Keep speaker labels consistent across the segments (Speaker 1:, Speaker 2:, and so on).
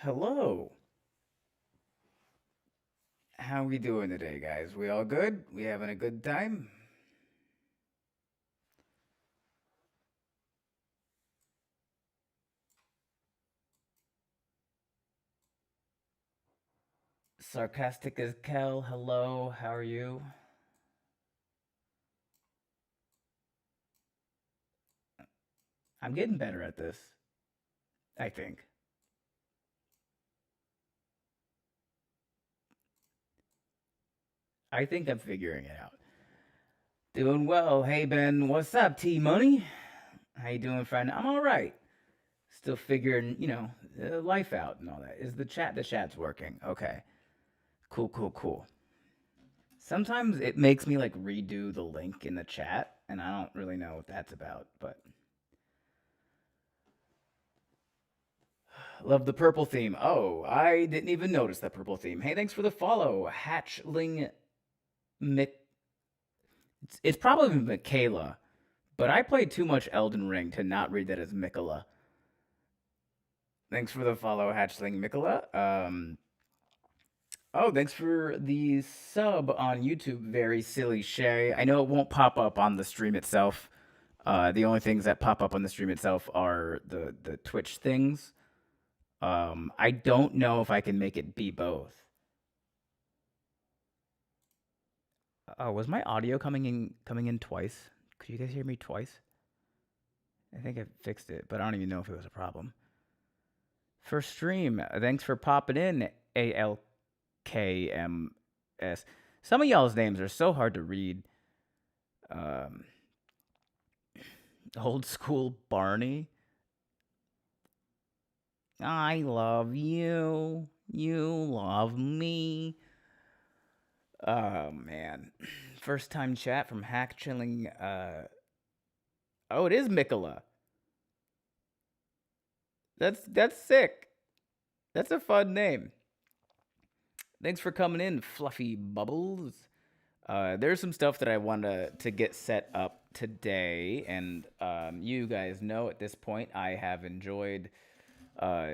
Speaker 1: Hello. How we doing today, guys? We all good? We having a good time? Sarcastic as Kel. Hello. How are you? I'm getting better at this, I think. I think I'm figuring it out. Doing well. Hey Ben, what's up, T Money? How you doing, friend? I'm all right. Still figuring, life out and all that. Is the chat's working? Okay. Cool, cool, cool. Sometimes it makes me like redo the link in the chat, and I don't really know what that's about, but love the purple theme. Oh, I didn't even notice that purple theme. Hey, thanks for the follow, Hatchling Mc. It's probably Michaela, but I played too much Elden Ring to not read that as Mikola. Thanks for the follow, Hatchling Mikola. Oh, thanks for the sub on YouTube. Very silly Shay. I know it won't pop up on the stream itself. The only things that pop up on the stream itself are the Twitch things. I don't know if I can make it be both. Oh, was my audio coming in twice? Could you guys hear me twice? I think I fixed it, but I don't even know if it was a problem. First stream, thanks for popping in, ALKMS. Some of y'all's names are so hard to read. Um, Old school Barney. I love you. You love me. Oh man. First time chat from Hack Chilling. Oh, it is Mikola. That's sick. That's a fun name. Thanks for coming in, Fluffy Bubbles. There's some stuff that I wanted to get set up today, and you guys know at this point I have enjoyed uh,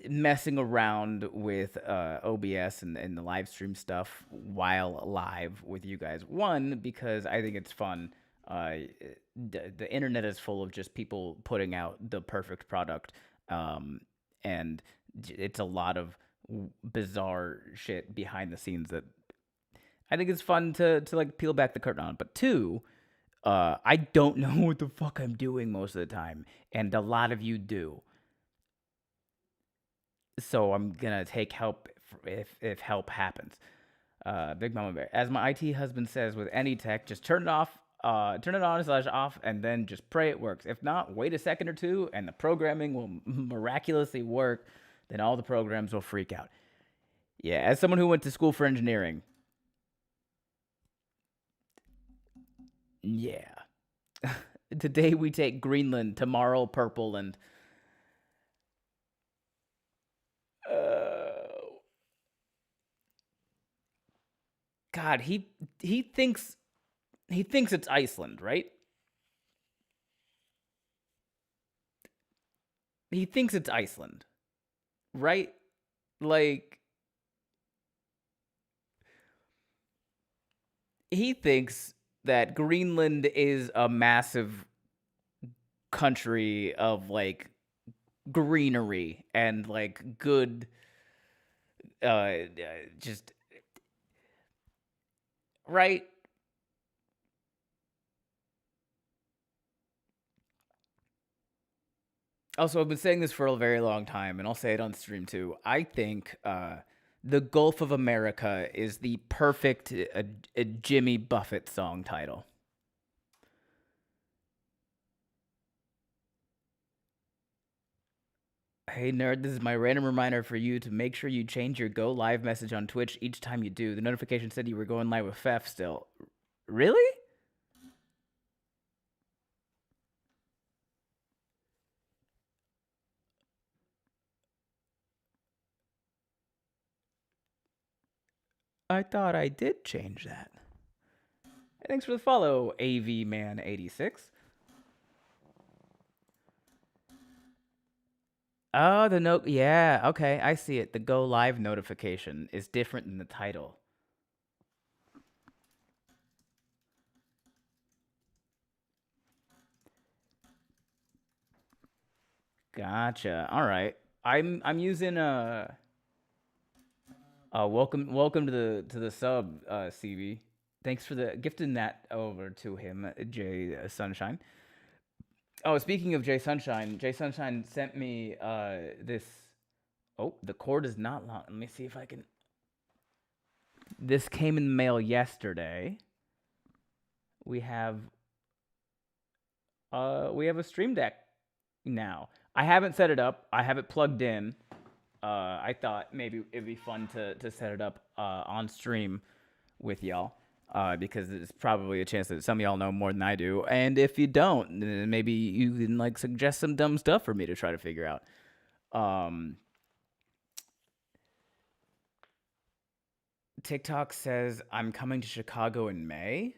Speaker 1: messing around with OBS and the live stream stuff while live with you guys. One, because I think it's fun. The internet is full of just people putting out the perfect product, and it's a lot of bizarre shit behind the scenes that I think it's fun to like peel back the curtain on. But two, I don't know what the fuck I'm doing most of the time, and a lot of you do. So I'm gonna take help if help happens. Big Mama Bear, as my IT husband says with any tech, just turn it off, turn it on slash off, and then just pray it works. If not, wait a second or two, and the programming will miraculously work. Then all the programs will freak out. Yeah, as someone who went to school for engineering, yeah. Today we take Greenland, tomorrow purple, and uh, God, he thinks it's Iceland, right? He thinks it's Iceland, right? Like he thinks that Greenland is a massive country of like greenery and like good just right. Also, I've been saying this for a very long time, and I'll say it on stream too. I think the Gulf of America is the perfect Jimmy Buffett song title. Hey nerd, this is my random reminder for you to make sure you change your go live message on Twitch each time you do. The notification said you were going live with Fef still. Really? I thought I did change that. Thanks for the follow, AVMan86. Oh, the note. Yeah, okay, I see it. The go live notification is different than the title. Gotcha. All right. I'm using welcome to the sub, CB. Thanks for the gifting that over to him, Jay Sunshine. Oh, speaking of Jay Sunshine sent me this. Oh, the cord is not long. Let me see if I can. This came in the mail yesterday. We have a Stream Deck now. I haven't set it up. I have it plugged in. I thought maybe it'd be fun to set it up on stream with y'all. Because there's probably a chance that some of y'all know more than I do. And if you don't, then maybe you can like suggest some dumb stuff for me to try to figure out. TikTok says I'm coming to Chicago in May.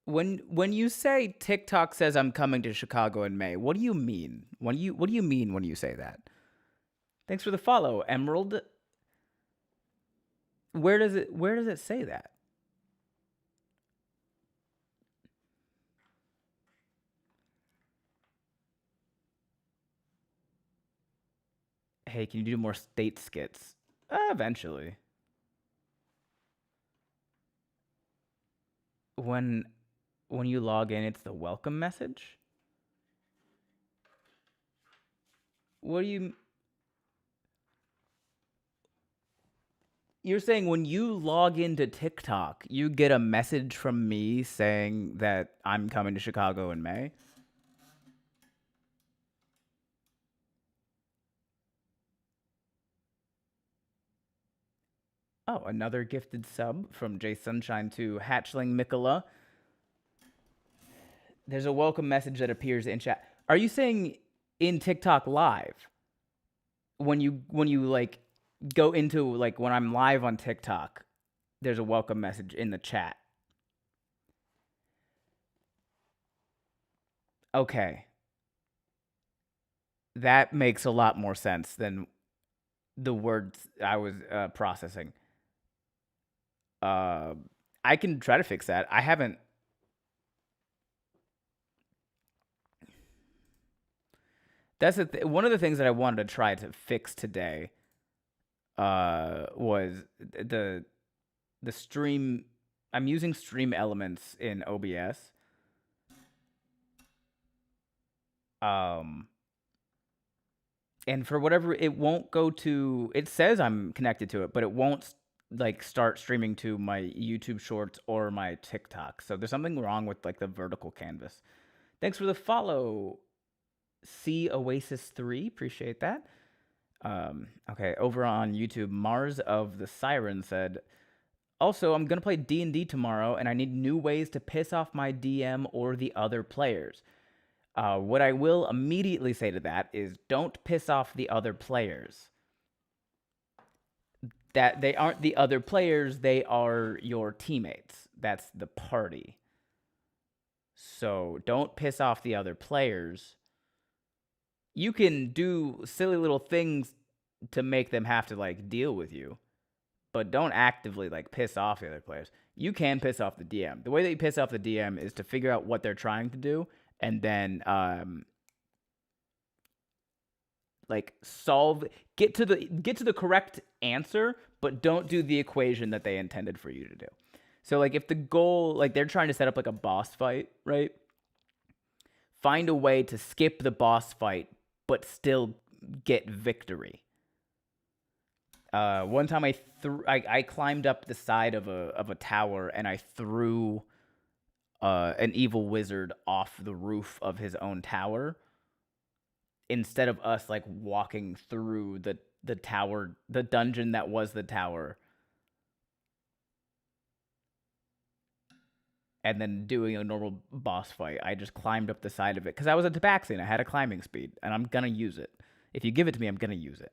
Speaker 1: When you say TikTok says I'm coming to Chicago in May, what do you mean? What do you mean when you say that? Thanks for the follow, Emerald. Where does it say that? Hey, can you do more state skits? Eventually. When you log in, it's the welcome message? What do you... You're saying when you log into TikTok, you get a message from me saying that I'm coming to Chicago in May? Oh, another gifted sub from Jay Sunshine to Hatchling Mikola. There's a welcome message that appears in chat. Are you saying in TikTok live? When you like go into like when I'm live on TikTok, there's a welcome message in the chat. Okay. That makes a lot more sense than the words I was processing. I can try to fix that. I haven't. That's one of the things that I wanted to try to fix today. Was the stream. I'm using stream elements in OBS. And for whatever, it won't go to. It says I'm connected to it, but it won't like start streaming to my YouTube Shorts or my TikTok. So there's something wrong with like the vertical canvas. Thanks for the follow, C Oasis 3. Appreciate that. Okay, over on YouTube, Mars of the Siren said, also, I'm gonna play D&D tomorrow, and I need new ways to piss off my DM or the other players. What I will immediately say to that is, don't piss off the other players. That they aren't the other players, they are your teammates. That's the party. So don't piss off the other players. You can do silly little things to make them have to like deal with you, but don't actively like piss off the other players. You can piss off the DM. The way that you piss off the DM is to figure out what they're trying to do and then like get to the correct answer, but don't do the equation that they intended for you to do. So like if the goal, like they're trying to set up like a boss fight, right? Find a way to skip the boss fight but still get victory. One time I climbed up the side of a tower and I threw an evil wizard off the roof of his own tower instead of us like walking through the tower, the dungeon that was the tower, and then doing a normal boss fight. I just climbed up the side of it because I was a tabaxi and I had a climbing speed, and I'm gonna use it. If you give it to me, I'm gonna use it.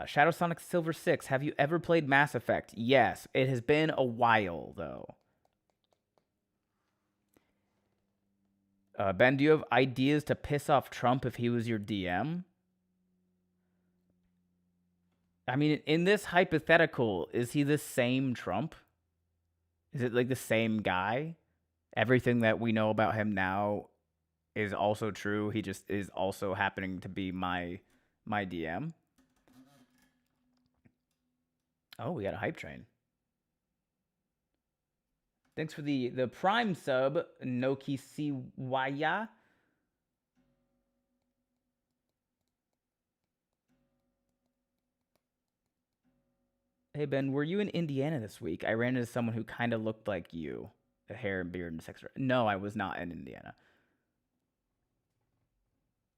Speaker 1: Shadow Sonic Silver 6, have you ever played Mass Effect? Yes. It has been a while, though. Ben, do you have ideas to piss off Trump if he was your DM? I mean, in this hypothetical, is he the same Trump? Is it like the same guy? Everything that we know about him now is also true. He just is also happening to be my DM. Oh, we got a hype train. Thanks for the prime sub, Noki Siwaya. Hey Ben, were you in Indiana this week? I ran into someone who kind of looked like you, the hair and beard and sex. No, I was not in Indiana.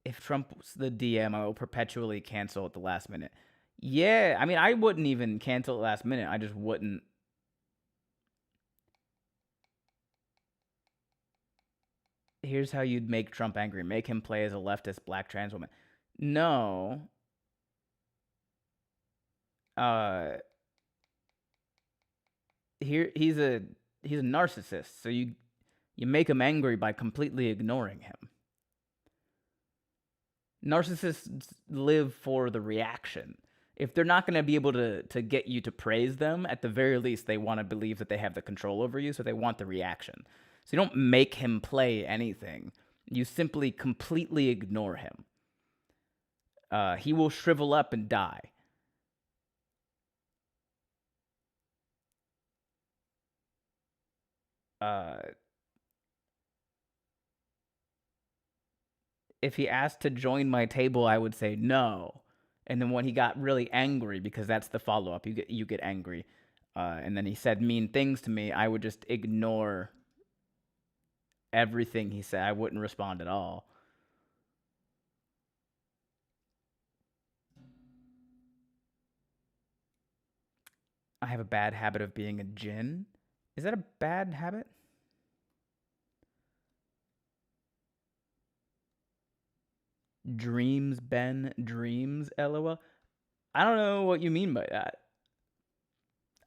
Speaker 1: If Trump's the DM, I will perpetually cancel at the last minute. Yeah, I mean, I wouldn't even cancel at the last minute. I just wouldn't. Here's how you'd make Trump angry. Make him play as a leftist black trans woman. No. Here he's a narcissist. So you make him angry by completely ignoring him. Narcissists live for the reaction. If they're not going to be able to get you to praise them, at the very least, they want to believe that they have the control over you, so they want the reaction. So you don't make him play anything. You simply completely ignore him. He will shrivel up and die. If he asked to join my table, I would say no. And then when he got really angry, because that's the follow-up, you get angry, and then he said mean things to me, I would just ignore everything he said. I wouldn't respond at all. I have a bad habit of being a djinn. Is that a bad habit? Dreams, Ben, dreams, LOL. I don't know what you mean by that.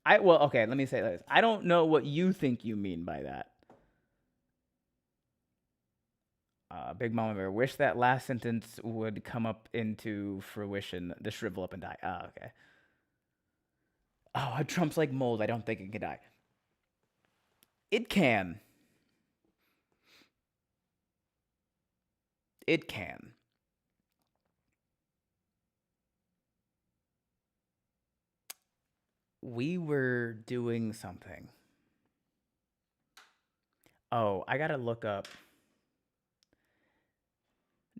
Speaker 1: Okay, let me say this. I don't know what you think you mean by that. Big Mama Bear, wish that last sentence would come up into fruition. The shrivel up and die. Oh, okay. Oh, Trump's like mold. I don't think it can die. It can. It can. We were doing something. Oh, I gotta look up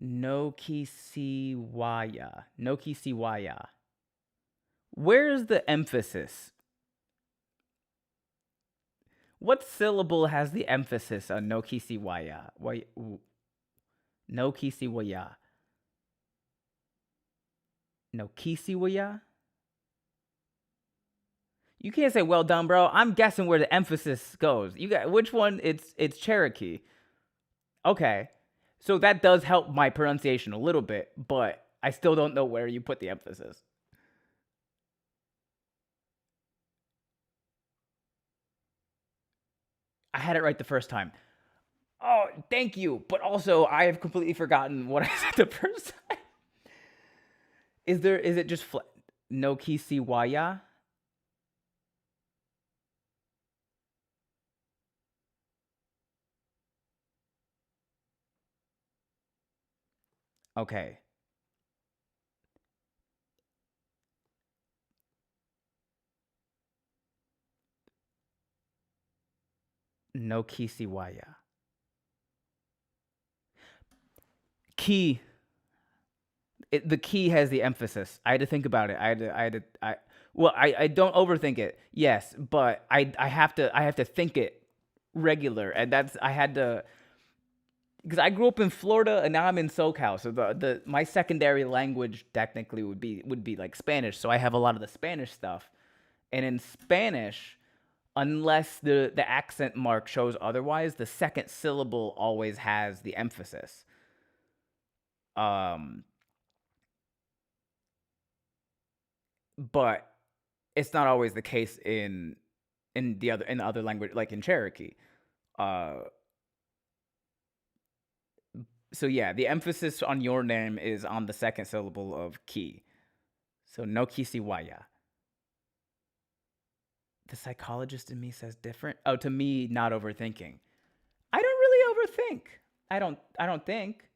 Speaker 1: Nokisiwaya. Nokisiwaya. Where's the emphasis? What syllable has the emphasis on Nokisiwaya? Nokisiwaya. Nokisiwaya? You can't say well done, bro. I'm guessing where the emphasis goes. You got which one? It's Cherokee. Okay. So that does help my pronunciation a little bit, but I still don't know where you put the emphasis. I had it right the first time. Oh, thank you. But also, I have completely forgotten what I said the first time. Is it just no Kisiwaya? Okay. No Kisiwaya. Key. The key has the emphasis. I had to think about it. I don't overthink it. Yes, but I have to think it regular, and that's I had to because I grew up in Florida and now I'm in SoCal. So my secondary language technically would be like Spanish. So I have a lot of the Spanish stuff, and in Spanish, unless the accent mark shows otherwise, the second syllable always has the emphasis. But it's not always the case in the other language, like in Cherokee. So yeah, the emphasis on your name is on the second syllable of ki. So no kisiwaya. The psychologist in me says different. Oh, to me, not overthinking. I don't really overthink. I don't think.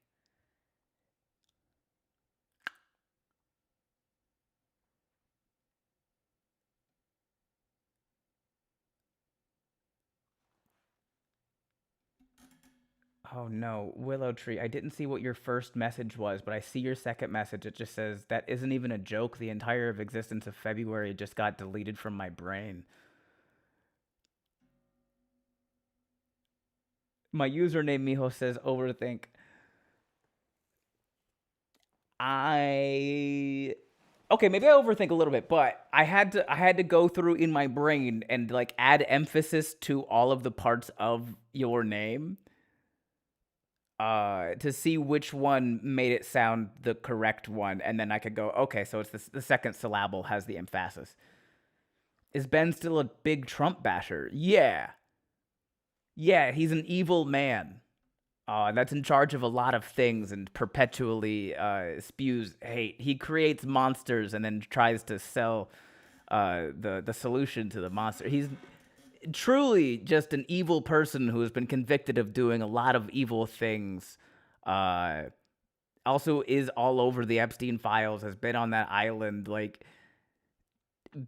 Speaker 1: Oh no, Willow Tree. I didn't see what your first message was, but I see your second message. It just says that isn't even a joke. The entire of existence of February just got deleted from my brain. My username Mijo says overthink. I okay, maybe I overthink a little bit, but I had to go through in my brain and like add emphasis to all of the parts of your name to see which one made it sound the correct one, and then I could go, okay, so it's the second syllable has the emphasis. Is Ben still a big Trump basher? Yeah. Yeah, he's an evil man. That's in charge of a lot of things and perpetually spews hate. He creates monsters and then tries to sell the solution to the monster. He's truly just an evil person who has been convicted of doing a lot of evil things. Uh, Also, is all over the Epstein files. Has been on that island. Like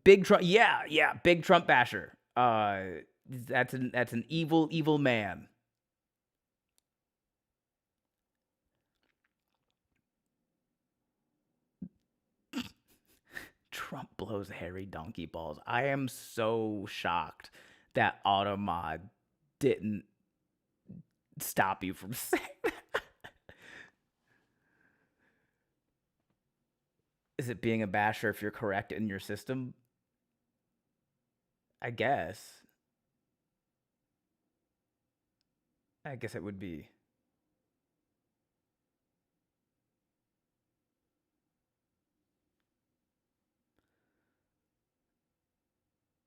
Speaker 1: big Trump. Yeah, yeah, big Trump basher. That's an evil man. Trump blows hairy donkey balls. I am so shocked that Automod didn't stop you from saying that. Is it being a basher if you're correct in your system? I guess. I guess it would be.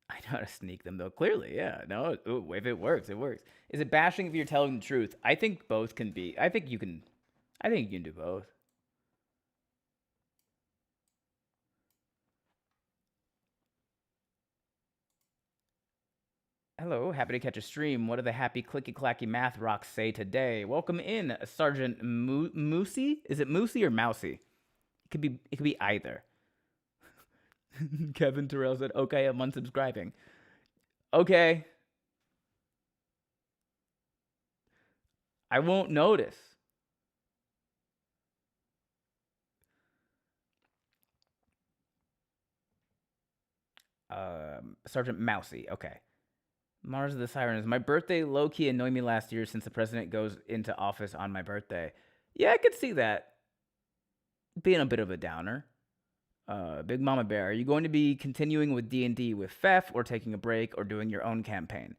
Speaker 1: I know how to sneak them though. Clearly, yeah. No, if it works, it works. Is it bashing if you're telling the truth? I think both can be. I think you can. I think you can do both. Hello, happy to catch a stream. What do the happy clicky clacky math rocks say today? Welcome in, Sergeant Moosey. Is it Moosey or Mousy? It could be. It could be either. Kevin Terrell said, "Okay, I'm unsubscribing." Okay, I won't notice. Sergeant Mousy. Okay. Mars of the Sirens. My birthday low key annoyed me last year since the president goes into office on my birthday. Yeah, I could see that being a bit of a downer. Big Mama Bear, are you going to be continuing with D&D with Fef or taking a break or doing your own campaign?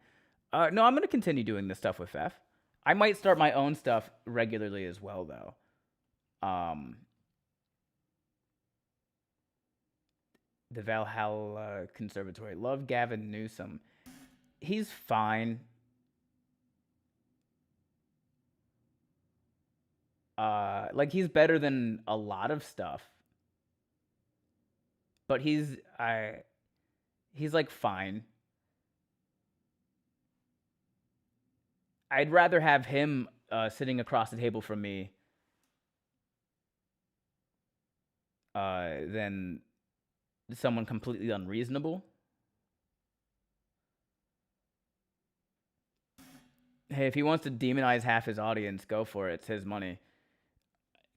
Speaker 1: No, I'm going to continue doing this stuff with Fef. I might start my own stuff regularly as well, though. The Valhalla Conservatory. Love Gavin Newsom. He's fine. Like he's better than a lot of stuff, but he's like fine. I'd rather have him sitting across the table from me than someone completely unreasonable. Hey, if he wants to demonize half his audience, go for it. It's his money.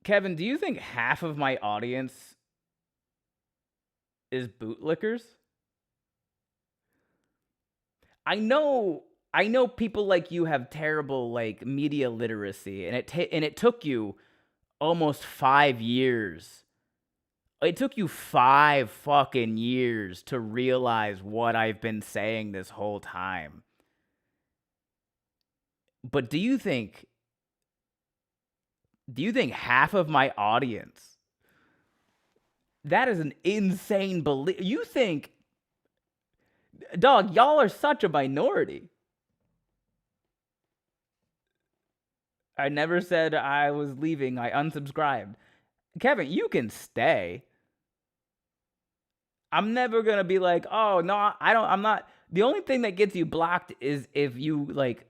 Speaker 1: Kevin, do you think half of my audience is bootlickers? I know people like you have terrible like media literacy and it took you almost 5 years. It took you 5 fucking years to realize what I've been saying this whole time. But do you think half of my audience, that is an insane belief. You think, dog, y'all are such a minority. I never said I was leaving. I unsubscribed. Kevin, you can stay. I'm never gonna be like, oh no, I don't. I'm not. The only thing that gets you blocked is if you like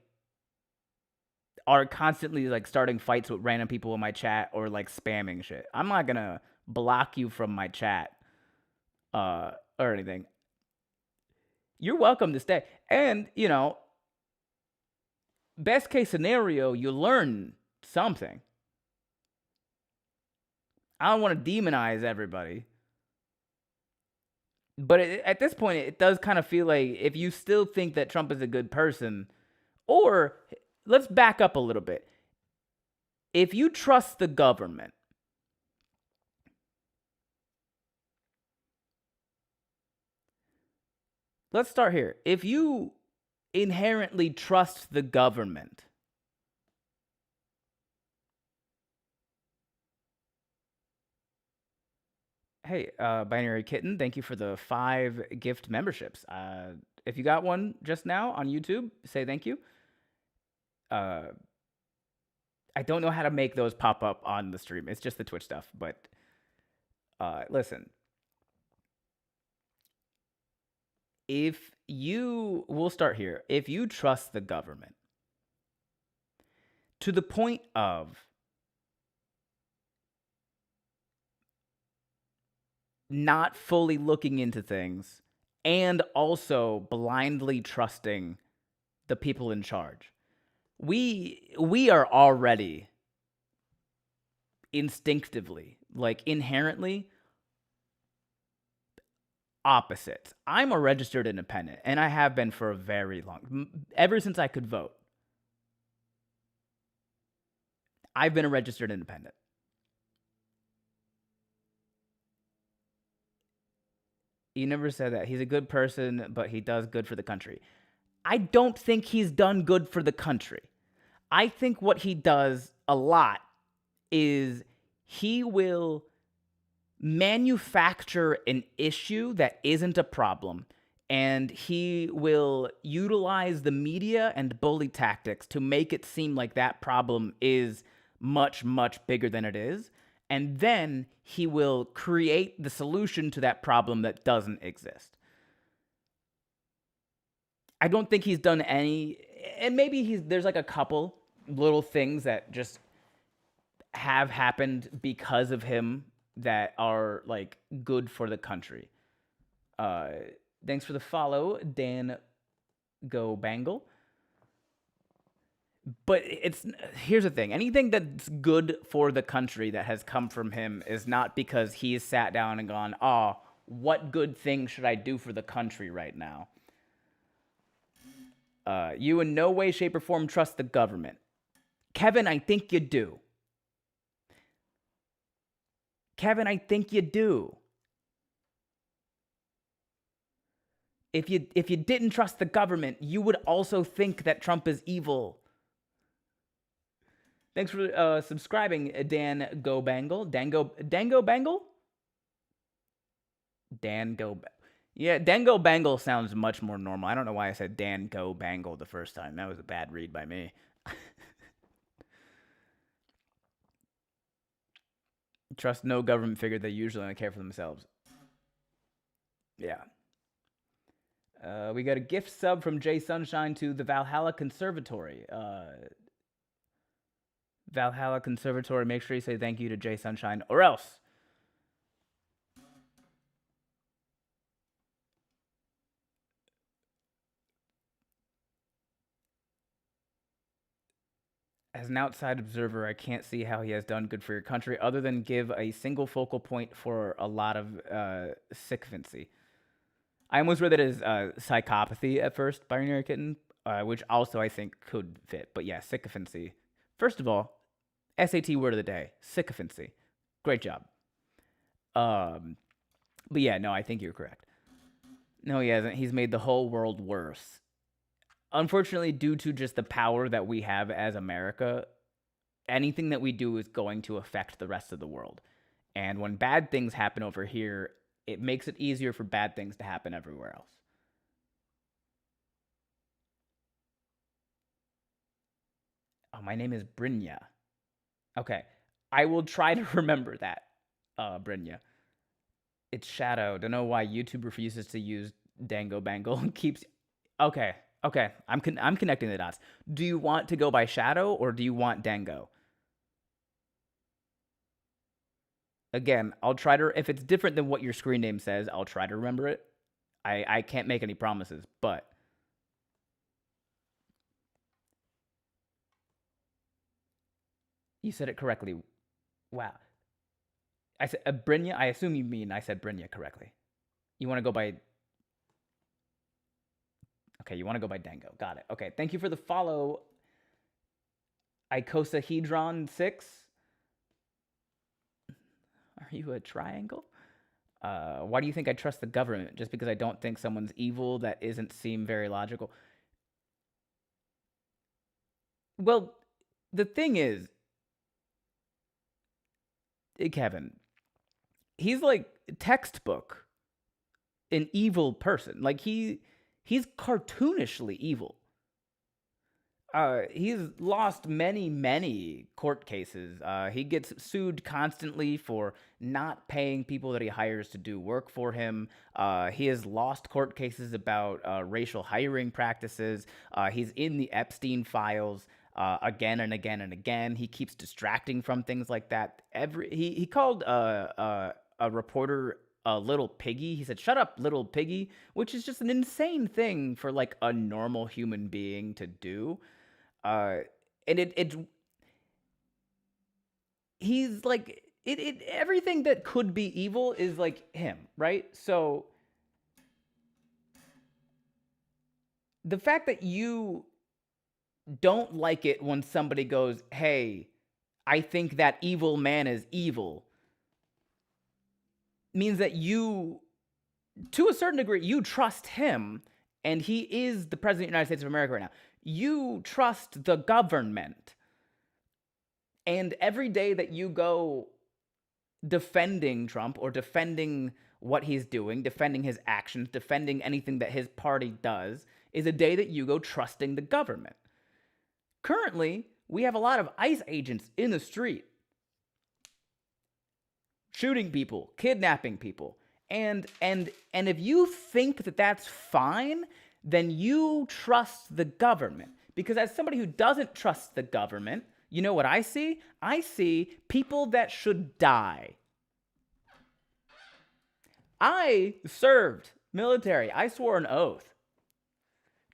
Speaker 1: are constantly like starting fights with random people in my chat or like spamming shit. I'm not gonna block you from my chat or anything. You're welcome to stay. And, you know, best case scenario, you learn something. I don't want to demonize everybody. But at this point, it does kind of feel like if you still think that Trump is a good person, or let's back up a little bit. If you trust the government, let's start here. If you inherently trust the government, hey, Binary Kitten, thank you for the 5 gift memberships. If you got one just now on YouTube, say thank you. I don't know how to make those pop up on the stream. It's just the Twitch stuff. But listen, we'll start here. If you trust the government to the point of not fully looking into things and also blindly trusting the people in charge, we are already instinctively, like inherently, opposites. I'm a registered independent, and I have been for a very long, ever since I could vote. I've been a registered independent. You never said that. He's a good person, but he does good for the country. I don't think he's done good for the country. I think what he does a lot is he will manufacture an issue that isn't a problem, and he will utilize the media and bully tactics to make it seem like that problem is much, much bigger than it is. And then he will create the solution to that problem that doesn't exist. I don't think he's done any, and maybe there's like a couple little things that just have happened because of him that are like good for the country. Thanks for the follow, Dan Go Bangle. But here's the thing. Anything that's good for the country that has come from him is not because he's sat down and gone, oh, what good thing should I do for the country right now? You in no way, shape, or form trust the government. Kevin, I think you do. Kevin, I think you do. If you didn't trust the government, you would also think that Trump is evil. Thanks for subscribing, Dan Go Bangle. Dango Bangle? Dan Go. Yeah, Dango Bangle sounds much more normal. I don't know why I said Dan Go Bangle the first time. That was a bad read by me. Trust no government figure. They usually only care for themselves. Yeah. We got a gift sub from Jay Sunshine to the Valhalla Conservatory. Valhalla Conservatory, make sure you say thank you to Jay Sunshine, or else. As an outside observer, I can't see how he has done good for your country other than give a single focal point for a lot of sycophancy. I almost read that as psychopathy at first, Binary Kitten, which also I think could fit. But yeah, sycophancy. First of all, SAT word of the day, sycophancy. Great job. But yeah, no, I think you're correct. No, he hasn't. He's made the whole world worse. Unfortunately, due to just the power that we have as America, anything that we do is going to affect the rest of the world. And when bad things happen over here, it makes it easier for bad things to happen everywhere else. Oh My name is Brynja. Okay. I will try to remember that, Brynja. It's Shadow. Don't know why YouTube refuses to use Dango Bangle and keeps. Okay. Okay. I'm connecting the dots. Do you want to go by Shadow or do you want Dango? Again, I'll try to. If it's different than what your screen name says, I'll try to remember it. I can't make any promises, but you said it correctly. Wow. I said Brynja. I assume you mean I said Brynja correctly. You want to go by. Okay, you want to go by Dango. Got it. Okay, thank you for the follow, Icosahedron6. Are you a triangle? Why do you think I trust the government? Just because I don't think someone's evil that isn't seem very logical? Well, the thing is, Kevin, he's like textbook an evil person. Like he's cartoonishly evil. He's lost many court cases. He gets sued constantly for not paying people that he hires to do work for him. He has lost court cases about racial hiring practices. He's in the Epstein files again and again and again. He keeps distracting from things like that. He called a reporter a little piggy. He said, "Shut up, little piggy," which is just an insane thing for like a normal human being to do. Uh, and he's like everything that could be evil is like him, right? So the fact that you don't like it when somebody goes, "Hey, I think that evil man is evil," means that you, to a certain degree, you trust him, and he is the president of the United States of America right now. You trust the government. And every day that you go defending Trump or defending what he's doing, defending his actions, defending anything that his party does, is a day that you go trusting the government. Currently, we have a lot of ICE agents in the street shooting people, kidnapping people. And if you think that that's fine, then you trust the government. Because as somebody who doesn't trust the government, you know what I see? I see people that should die. I served military. I swore an oath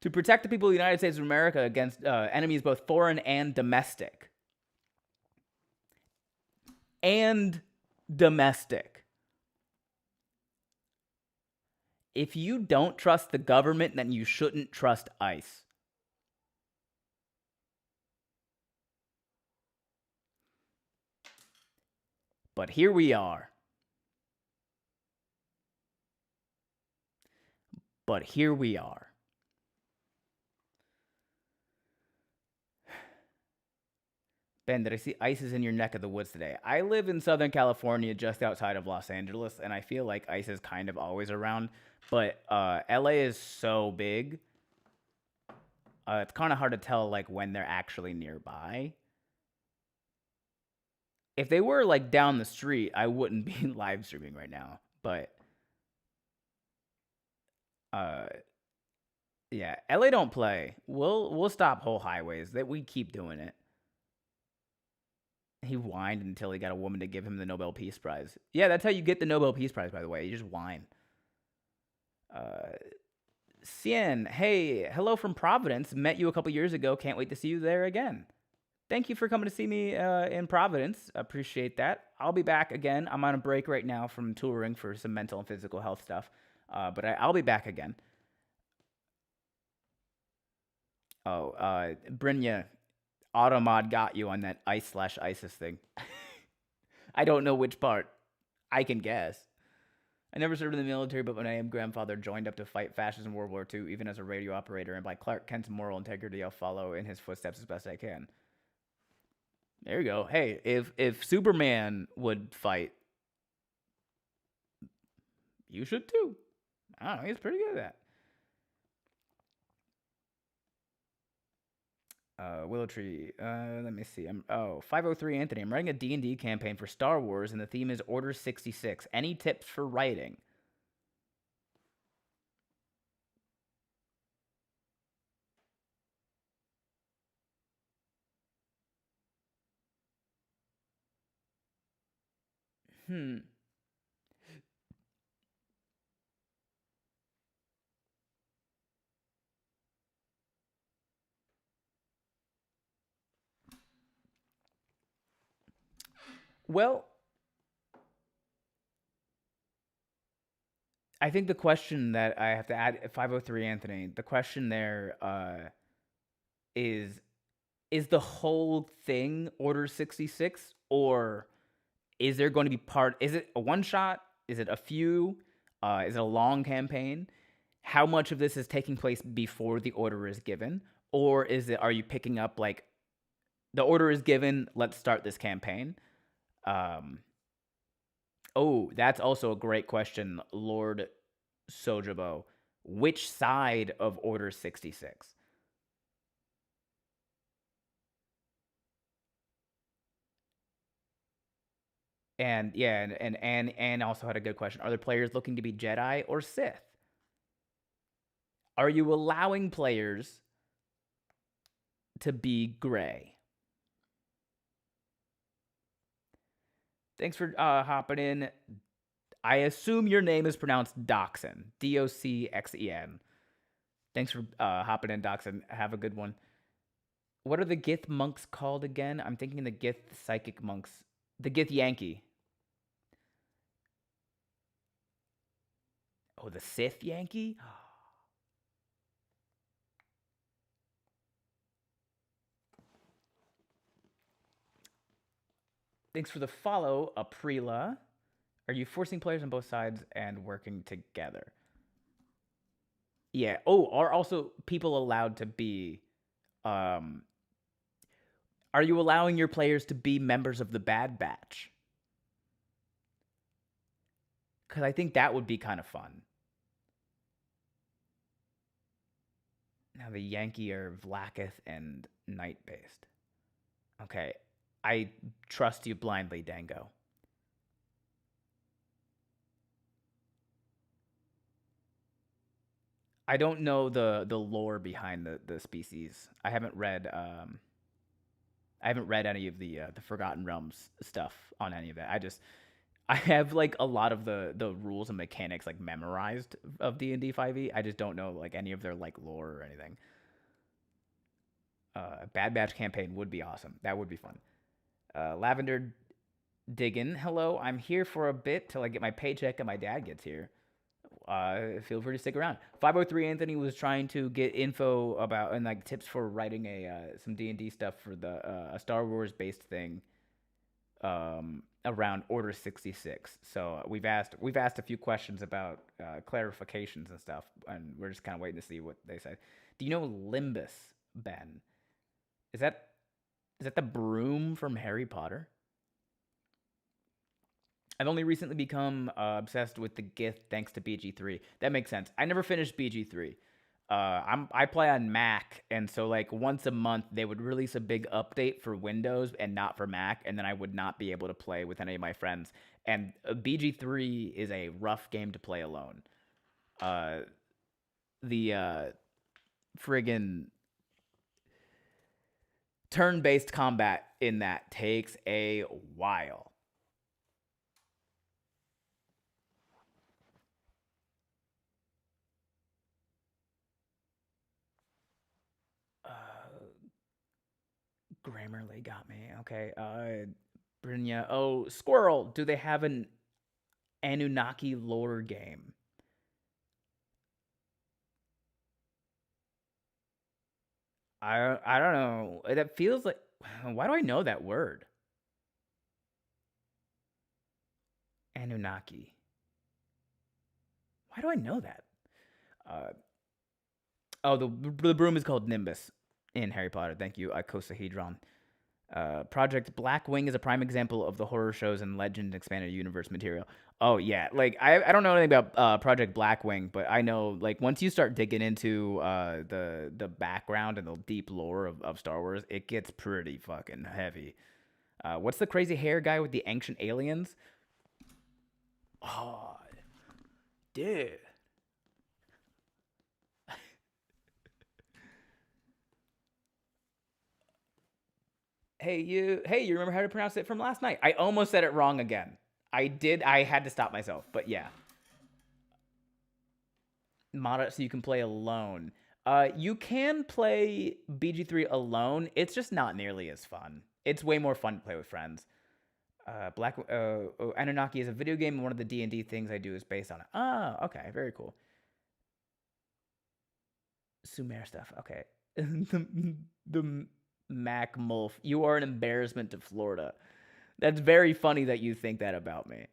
Speaker 1: to protect the people of the United States of America against enemies both foreign and domestic. And domestic. If you don't trust the government, then you shouldn't trust ICE. But here we are. But here we are. Ben, did I see ICE is in your neck of the woods today? I live in Southern California, just outside of Los Angeles, and I feel like ICE is kind of always around. But LA is so big, it's kind of hard to tell like when they're actually nearby. If they were like down the street, I wouldn't be live streaming right now. But yeah, LA don't play. We'll stop whole highways. That we keep doing it. He whined until he got a woman to give him the Nobel Peace Prize. Yeah, that's how you get the Nobel Peace Prize, by the way. You just whine. Cien, hey, hello from Providence. Met you a couple years ago. Can't wait to see you there again. Thank you for coming to see me in Providence. Appreciate that. I'll be back again. I'm on a break right now from touring for some mental and physical health stuff. But I'll be back again. Oh, Brynja, Automod got you on that ICE/ISIS thing. I don't know which part. I can guess. I never served in the military, but my grandfather joined up to fight fascism in World War II, even as a radio operator, and by Clark Kent's moral integrity, I'll follow in his footsteps as best I can. There you go. Hey, if Superman would fight, you should too. I don't know, he's pretty good at that. Willow Tree. Let me see. 503 Anthony. I'm writing a D&D campaign for Star Wars, and the theme is Order 66. Any tips for writing? Hmm. Well, I think the question that I have to add, 503 Anthony, the question there is is the whole thing Order 66, or is there going to be is it a one shot? Is it a few? Is it a long campaign? How much of this is taking place before the order is given? Or are you picking up like the order is given, let's start this campaign? Um, oh, that's also a great question, Lord Sojabo. Which side of Order 66? And yeah, and also had a good question. Are the players looking to be Jedi or Sith? Are you allowing players to be gray? Thanks for hopping in. I assume your name is pronounced Doxen. Docxen. Thanks for hopping in, Doxen. Have a good one. What are the Gith monks called again? I'm thinking the Gith psychic monks. The Gith Yankee. Oh, the Sith Yankee? Thanks for the follow, Aprila. Are you forcing players on both sides and working together? Yeah. Oh, are also people allowed to be um are you allowing your players to be members of the Bad Batch? Cuz I think that would be kind of fun. Now the Yankee are Vlakith and Night based. Okay. I trust you blindly, Dango. I don't know the lore behind the species. I haven't read any of the Forgotten Realms stuff on any of that. I have like a lot of the rules and mechanics like memorized of D&D 5e. I just don't know like any of their like lore or anything. Bad Batch campaign would be awesome. That would be fun. Lavender Diggin, hello. I'm here for a bit till I get my paycheck and my dad gets here. Feel free to stick around. 503 Anthony was trying to get info about and like tips for writing some D&D stuff for the a Star Wars based thing around Order 66. So we've asked a few questions about clarifications and stuff, and we're just kind of waiting to see what they say. Do you know Limbus, Ben? Is that is that the broom from Harry Potter? I've only recently become obsessed with the gift thanks to BG3. That makes sense. I never finished BG3. I play on Mac, and so like once a month they would release a big update for Windows and not for Mac, and then I would not be able to play with any of my friends. And BG3 is a rough game to play alone. Uh, the friggin' turn-based combat in that takes a while. Uh, Grammarly got me. Okay. Brynja. Oh, Squirrel. Do they have an Anunnaki lore game? I don't know. That feels like. Why do I know that word? Anunnaki. Why do I know that? Uh, oh, the broom is called Nimbus in Harry Potter. Thank you, icosahedron. Project Blackwing is a prime example of the horror shows and legend expanded universe material. Oh yeah, like I don't know anything about Project Blackwing, but I know like once you start digging into the background and the deep lore of Star Wars, it gets pretty fucking heavy. What's the crazy hair guy with the ancient aliens? Oh, dude. Hey, you remember how to pronounce it from last night? I almost said it wrong again. I did. I had to stop myself, but yeah. Mod it so you can play alone. You can play BG3 alone. It's just not nearly as fun. It's way more fun to play with friends. Anunnaki is a video game, and one of the D&D things I do is based on it. Oh, okay, very cool. Sumer stuff. Okay. the Mac Mulf. You are an embarrassment to Florida. That's very funny that you think that about me.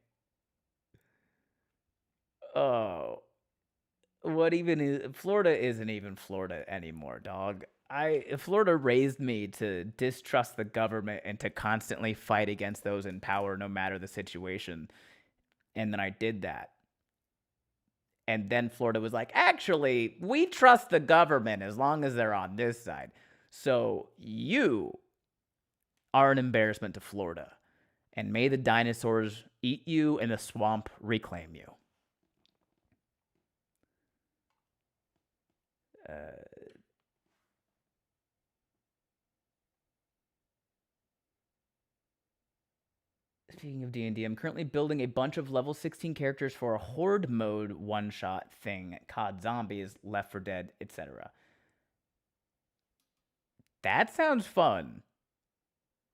Speaker 1: Oh, what even is Florida? Isn't even Florida anymore, dog. Florida raised me to distrust the government and to constantly fight against those in power no matter the situation. And then I did that. And then Florida was like, "Actually, we trust the government as long as they're on this side." So you are an embarrassment to Florida. And may the dinosaurs eat you and the swamp reclaim you. Speaking of D&D, I'm currently building a bunch of level 16 characters for a horde mode one-shot thing, COD Zombies, Left 4 Dead, etc. That sounds fun.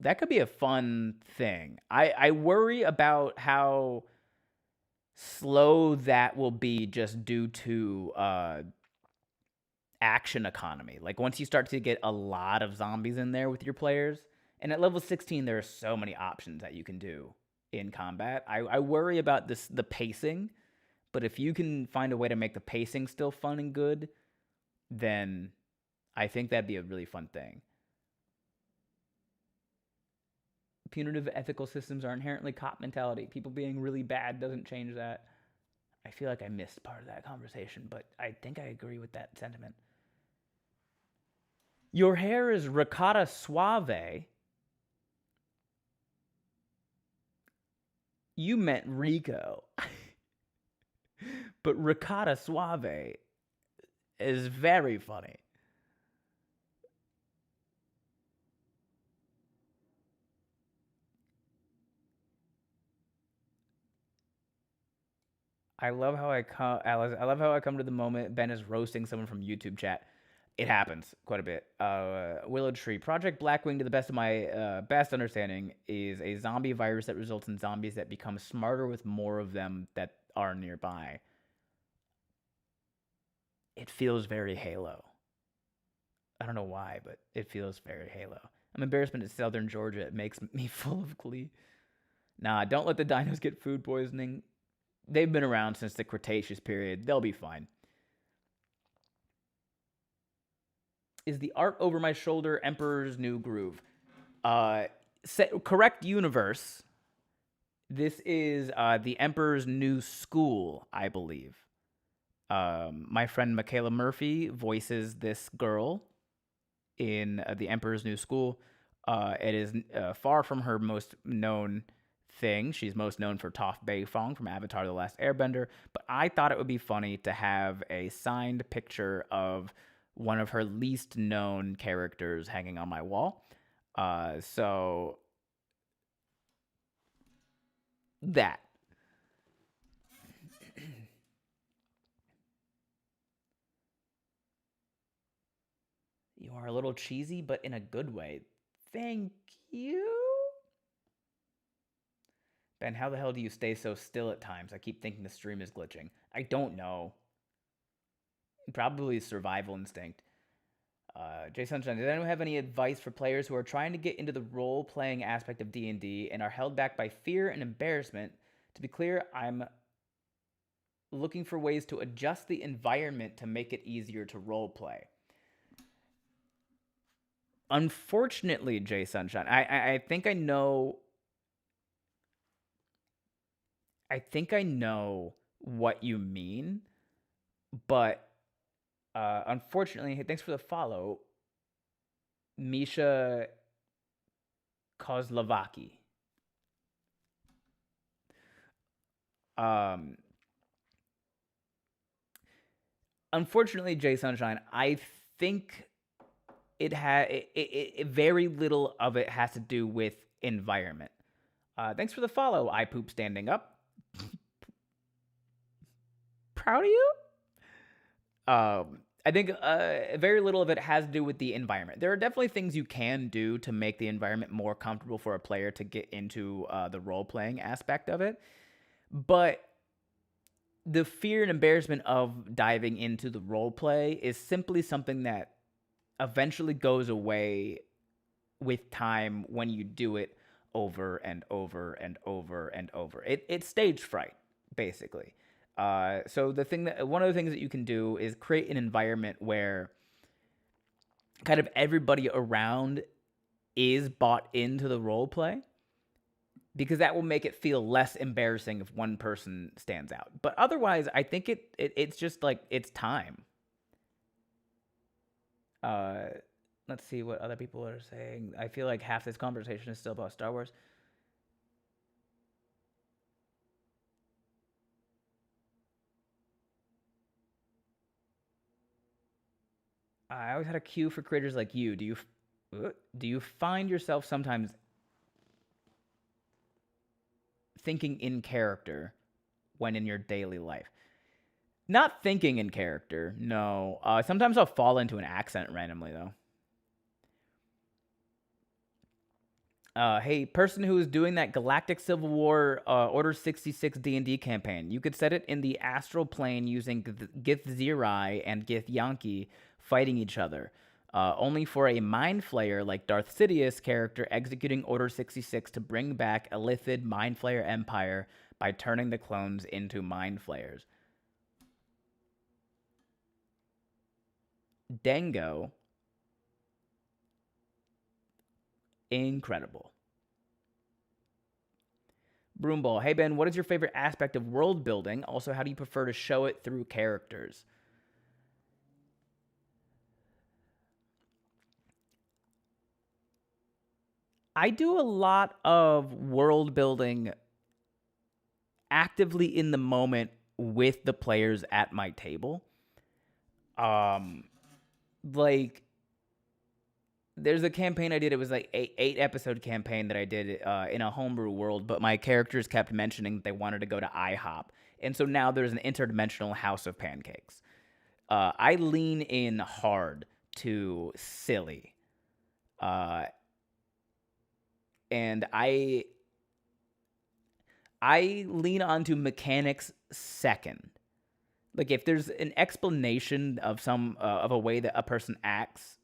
Speaker 1: That could be a fun thing. I worry about how slow that will be just due to action economy. Like once you start to get a lot of zombies in there with your players, and at level 16 there are so many options that you can do in combat. I worry about the pacing, but if you can find a way to make the pacing still fun and good, then I think that'd be a really fun thing. Punitive ethical systems are inherently cop mentality. People being really bad doesn't change that. I feel like I missed part of that conversation, but I think I agree with that sentiment. Your hair is ricotta suave. You meant Rico. But ricotta suave is very funny. I love how I come. I love how I come to the moment Ben is roasting someone from YouTube chat. It happens quite a bit. Willow Tree Project Blackwing, to the best of my best understanding, is a zombie virus that results in zombies that become smarter with more of them that are nearby. It feels very Halo. I don't know why, but it feels very Halo. I'm embarrassment in Southern Georgia. It makes me full of glee. Nah, don't let the dinos get food poisoning. They've been around since the Cretaceous period. They'll be fine. Is the art over my shoulder Emperor's New Groove? Correct universe. This is the Emperor's New School, I believe. My friend Michaela Murphy voices this girl in the Emperor's New School. It is far from her most known thing. She's most known for Toph Beifong from Avatar: The Last Airbender, but I thought it would be funny to have a signed picture of one of her least known characters hanging on my wall. So that. You are a little cheesy, but in a good way. Thank you. Ben, how the hell do you stay so still at times? I keep thinking the stream is glitching. I don't know. Probably survival instinct. Jay Sunshine, does anyone have any advice for players who are trying to get into the role-playing aspect of D&D and are held back by fear and embarrassment? To be clear, I'm looking for ways to adjust the environment to make it easier to role-play. Unfortunately, Jay Sunshine, I think I know. I think I know what you mean, but unfortunately, hey, thanks for the follow, Misha Kozlovaki. Um, Unfortunately, Jay Sunshine, I think very little of it has to do with environment. Thanks for the follow. I poop standing up. Proud of you. I think very little of it has to do with the environment. There are definitely things you can do to make the environment more comfortable for a player to get into the role playing aspect of it, but the fear and embarrassment of diving into the role play is simply something that eventually goes away with time when you do it over and over and over and over. It's stage fright, basically. So one of the things that you can do is create an environment where kind of everybody around is bought into the role play, because that will make it feel less embarrassing if one person stands out. But otherwise, I think it's just like it's time. Uh, let's see what other people are saying. I feel like half this conversation is still about Star Wars. I always had a cue for creators like you. Do you find yourself sometimes thinking in character when in your daily life? Not thinking in character, no. Sometimes I'll fall into an accent randomly, though. Hey, person who is doing that Galactic Civil War Order 66 D&D campaign, you could set it in the astral plane using Githzerai and Githyanki fighting each other. Only for a Mind Flayer like Darth Sidious character executing Order 66 to bring back a Lithid Mind Flayer Empire by turning the clones into Mind Flayers. Dango. Incredible. Broomball, hey Ben, what is your favorite aspect of world building? Also, how do you prefer to show it through characters? I do a lot of world building actively in the moment with the players at my table. Um, like there's a campaign I did. It was like eight episode campaign that I did in a homebrew world, but my characters kept mentioning that they wanted to go to IHOP, and so now there's an interdimensional house of pancakes. I lean in hard to silly, uh, and I lean onto mechanics second. Like if there's an explanation of some of a way that a person acts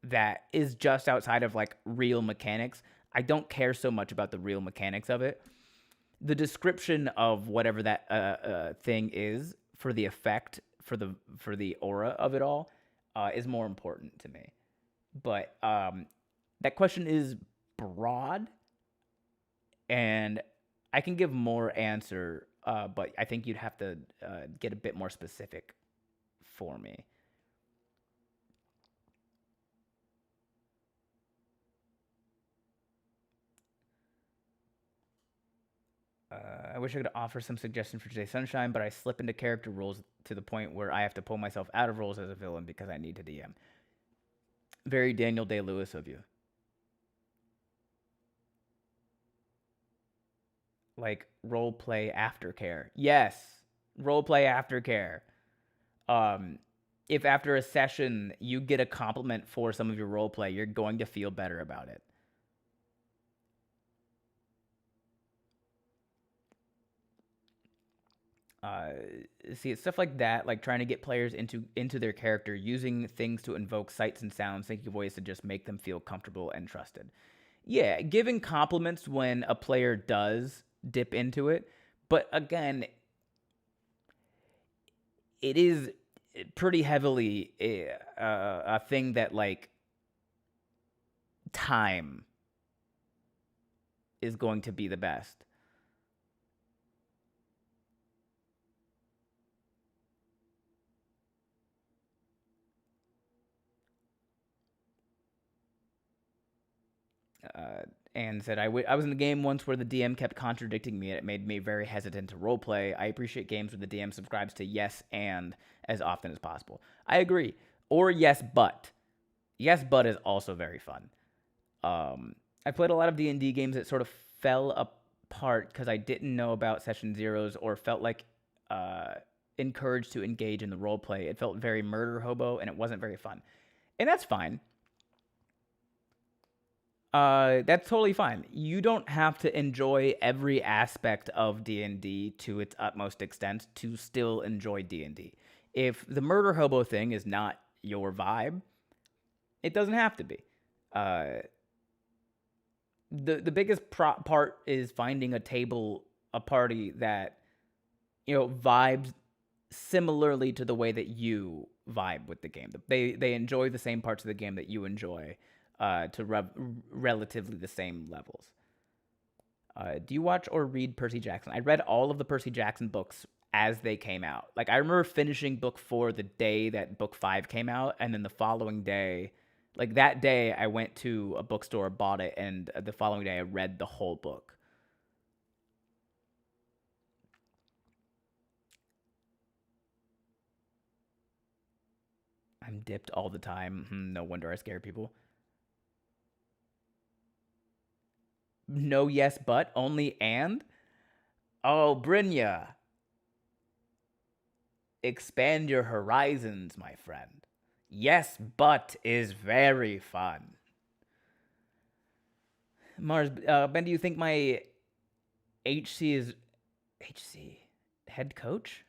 Speaker 1: that is just outside of like real mechanics, I don't care so much about the real mechanics of it. The description of whatever that thing is for the effect for the aura of it all is more important to me. But that question is broad, and I can give more answer, but I think you'd have to get a bit more specific for me. I wish I could offer some suggestion for Jay Sunshine, but I slip into character roles to the point where I have to pull myself out of roles as a villain because I need to DM. Very Daniel Day Lewis of you. Like role play aftercare. Yes, role play aftercare. Um, if after a session you get a compliment for some of your role play, you're going to feel better about it. Uh, See, it's stuff like that, like trying to get players into their character, using things to invoke sights and sounds, thinking of ways to just make them feel comfortable and trusted. Yeah, giving compliments when a player does dip into it, but again, it is pretty heavily a thing that like time is going to be the best. And said, I was in the game once where the DM kept contradicting me and it made me very hesitant to roleplay. I appreciate games where the DM subscribes to yes and as often as possible. I agree. Or yes, but. Yes, but is also very fun. I played a lot of D&D games that sort of fell apart because I didn't know about session zeros or felt like encouraged to engage in the roleplay. It felt very murder hobo and it wasn't very fun. And that's fine. That's totally fine. You don't have to enjoy every aspect of D&D to its utmost extent to still enjoy D&D. If the murder hobo thing is not your vibe, it doesn't have to be. The biggest part is finding a party that vibes similarly to the way that you vibe with the game. They enjoy the same parts of the game that you enjoy. To relatively the same levels. Do you watch or read Percy Jackson? I read all of the Percy Jackson books as they came out. Like, I remember finishing book 4 the day that book 5 came out, and then the following day, like that day, I went to a bookstore, bought it, and the following day I read the whole book. I'm dipped all the time. No wonder I scare people. No, yes, but only and. Oh, Brynja. Expand your horizons, my friend. Yes, but is very fun. Mars, Ben, do you think my HC is HC head coach?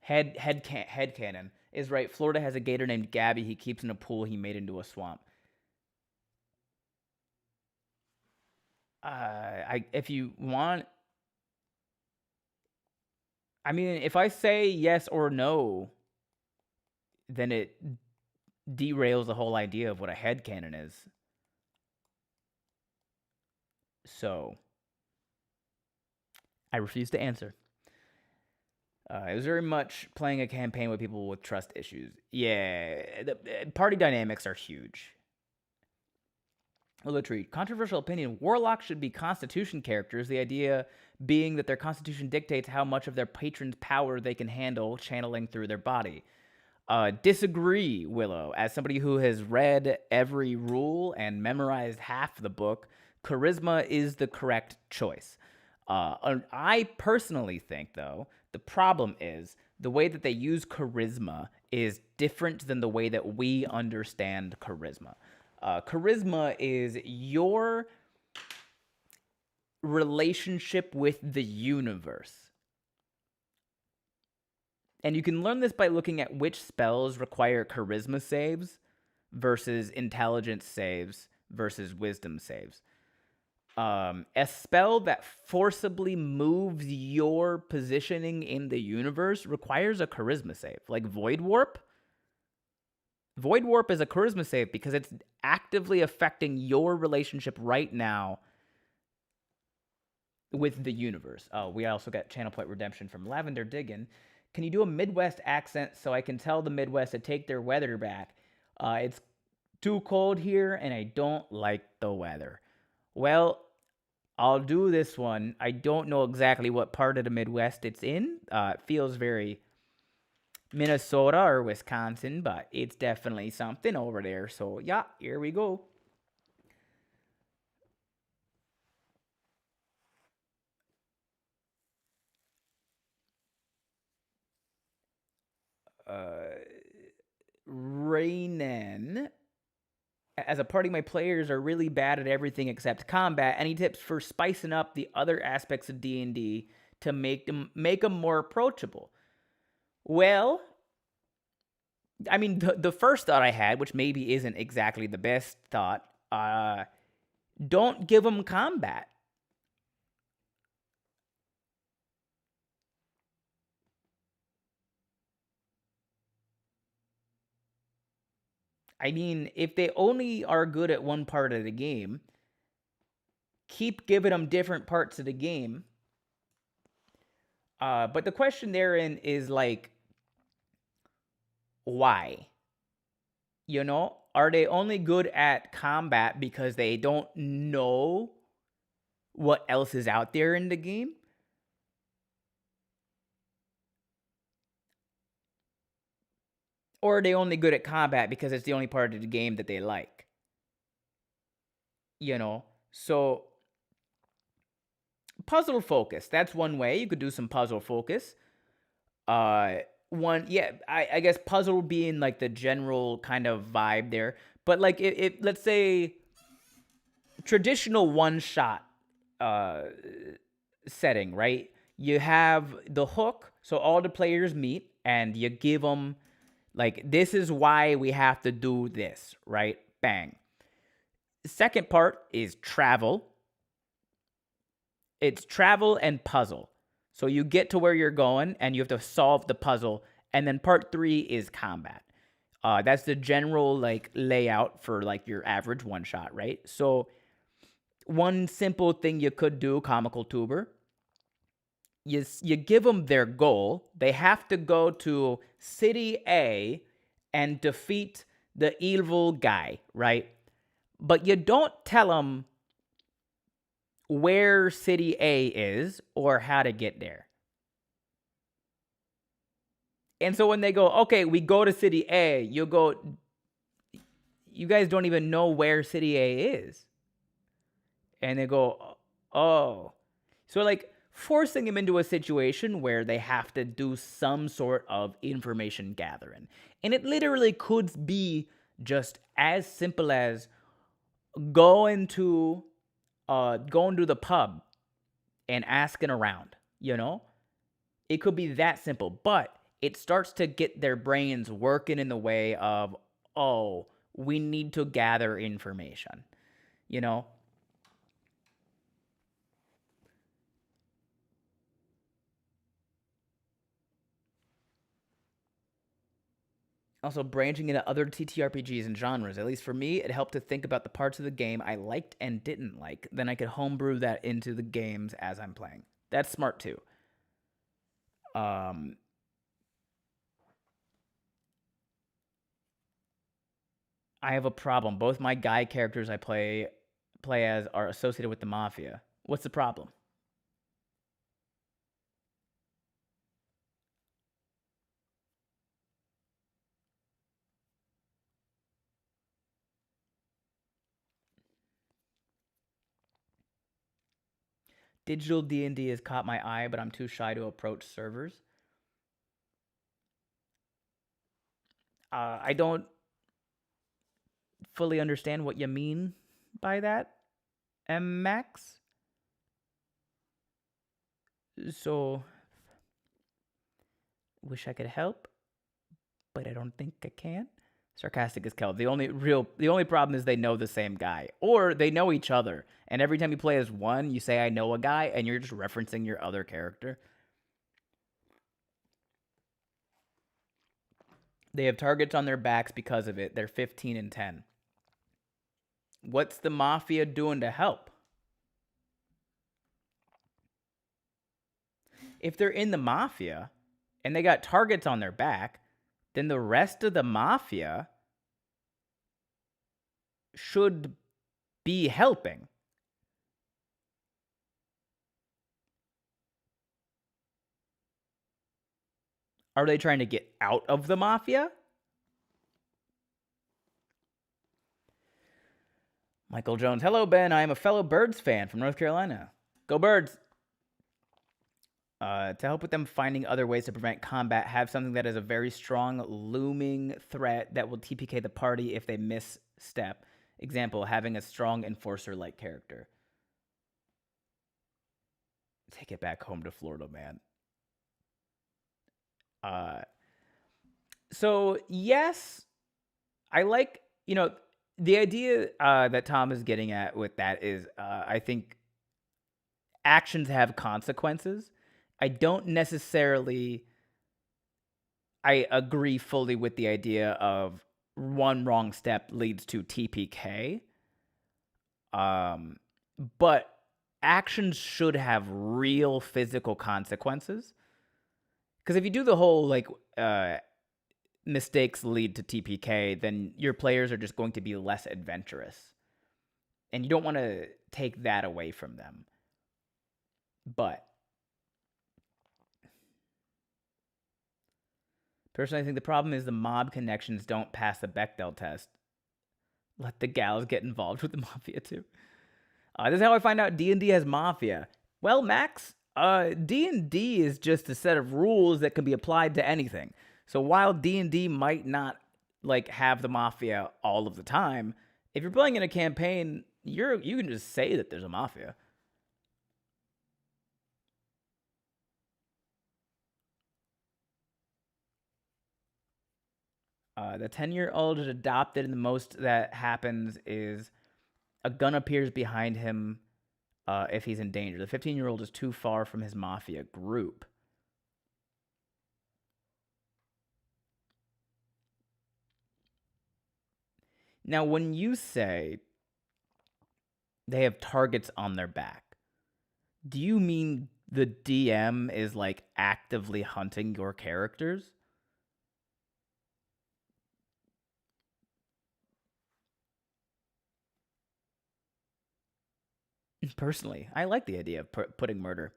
Speaker 1: Head cannon is right. Florida has a gator named Gabby. He keeps in a pool he made into a swamp. If you want, I mean, if I say yes or no, then it derails the whole idea of what a head cannon is. So I refuse to answer. It was very much playing a campaign with people with trust issues. Yeah, the party dynamics are huge. Willow Tree, controversial opinion. Warlocks should be Constitution characters. The idea being that their Constitution dictates how much of their patron's power they can handle channeling through their body. Disagree, Willow. As somebody who has read every rule and memorized half the book, charisma is the correct choice. I personally think, though, the problem is the way that they use charisma is different than the way that we understand charisma. Charisma is your relationship with the universe. And you can learn this by looking at which spells require charisma saves versus intelligence saves versus wisdom saves. A spell that forcibly moves your positioning in the universe requires a charisma save. Like Void Warp. Void Warp is a charisma save because it's actively affecting your relationship right now with the universe. Oh, we also got Channel Point Redemption from Lavender Diggin. Can you do a Midwest accent so I can tell the Midwest to take their weather back? It's too cold here and I don't like the weather. Well, I'll do this one. I don't know exactly what part of the Midwest it's in. It feels very Minnesota or Wisconsin, but it's definitely something over there. So, yeah, here we go. Rainan. As a party, my players are really bad at everything except combat. Any tips for spicing up the other aspects of D&D to make them more approachable? Well, I mean, the first thought I had, which maybe isn't exactly the best thought, don't give them combat. I mean, if they only are good at one part of the game, keep giving them different parts of the game. But the question therein is like, why? You know, are they only good at combat because they don't know what else is out there in the game? Or are they only good at combat because it's the only part of the game that they like? You know, so puzzle focus. That's one way you could do some puzzle focus. One, yeah, I guess puzzle being like the general kind of vibe there. But like, it let's say traditional one shot uh setting, right? You have the hook, so all the players meet, and you give them like, this is why we have to do this, right? Bang. The second part is travel. It's travel and puzzle. So you get to where you're going and you have to solve the puzzle. And then part 3 is combat. That's the general like layout for like your average one shot, right? So one simple thing you could do, comical tuber, you give them their goal. They have to go to city A and defeat the evil guy, right? But you don't tell them where city A is or how to get there. And so when they go, okay, we go to city A, you go, you guys don't even know where city A is. And they go, oh. So like forcing them into a situation where they have to do some sort of information gathering. And it literally could be just as simple as going to the pub and asking around, you know? It could be that simple, but it starts to get their brains working in the way of, oh, we need to gather information, you know? Also, branching into other TTRPGs and genres, at least for me, it helped to think about the parts of the game I liked and didn't like. Then I could homebrew that into the games as I'm playing. That's smart too. Um, I have a problem. Both my guy characters I play as are associated with the mafia. What's the problem? Digital D&D has caught my eye, but I'm too shy to approach servers. I don't fully understand what you mean by that, Max. So, wish I could help, but I don't think I can. Sarcastic as Kel. The only problem is they know the same guy, or they know each other. And every time you play as one, you say I know a guy, and you're just referencing your other character. They have targets on their backs because of it. They're 15 and 10. What's the mafia doing to help? If they're in the mafia and they got targets on their back, then the rest of the mafia should be helping. Are they trying to get out of the mafia? Michael Jones. Hello, Ben. I am a fellow Birds fan from North Carolina. Go Birds. To help with them finding other ways to prevent combat, have something that is a very strong looming threat that will TPK the party if they misstep. Example, having a strong enforcer-like character. Take it back home to Florida, man. So yes, I like, the idea that Tom is getting at with that is, I think actions have consequences. I don't necessarily, I agree fully with the idea of one wrong step leads to TPK. But actions should have real physical consequences. Because if you do the whole like mistakes lead to TPK, then your players are just going to be less adventurous, and you don't want to take that away from them. But personally, I think the problem is the mob connections don't pass the Bechdel test. Let the gals get involved with the mafia too. This is how I find out D&D has mafia. Well, Max, D&D is just a set of rules that can be applied to anything. So while D&D might not like have the mafia all of the time, if you're playing in a campaign, you can just say that there's a mafia. The 10-year-old is adopted, and the most that happens is a gun appears behind him if he's in danger. The 15-year-old is too far from his mafia group. Now, when you say they have targets on their back, do you mean the DM is like actively hunting your characters? Personally, I like the idea of putting murder.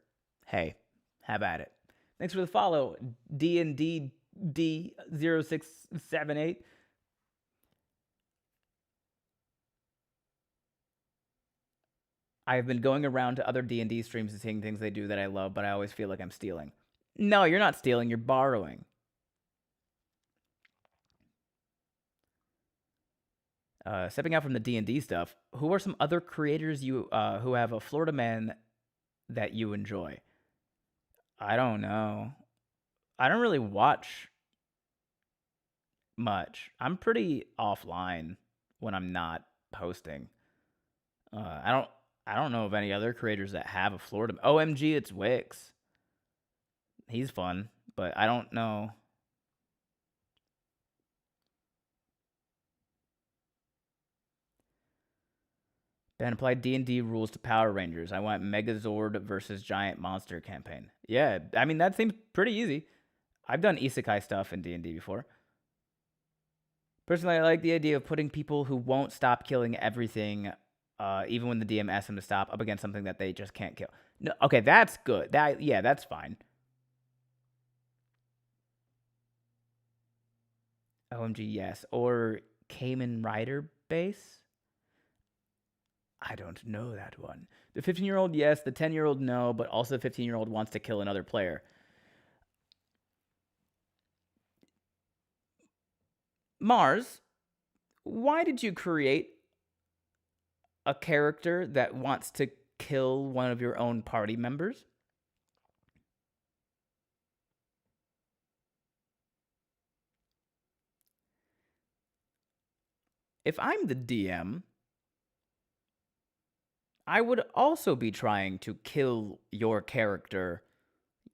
Speaker 1: Hey, have at it. Thanks for the follow, D&D D0678. I've been going around to other D&D streams and seeing things they do that I love, but I always feel like I'm stealing. No, you're not stealing, you're borrowing. Stepping out from the D&D stuff, who are some other creators you who have a Florida man that you enjoy? I don't know. I don't really watch much. I'm pretty offline when I'm not posting. I don't know of any other creators that have a Florida. OMG, it's Wix. He's fun, but I don't know. Ben applied D&D rules to Power Rangers. I went Megazord versus Giant Monster campaign. Yeah, I mean that seems pretty easy. I've done isekai stuff in D&D before. Personally, I like the idea of putting people who won't stop killing everything, even when the DM asks them to stop, up against something that they just can't kill. No, okay, that's good. That's fine. OMG, yes. Or Cayman Rider base? I don't know that one. The 15-year-old, yes. The 10-year-old, no. But also the 15-year-old wants to kill another player. Mars, why did you create a character that wants to kill one of your own party members? If I'm the DM, I would also be trying to kill your character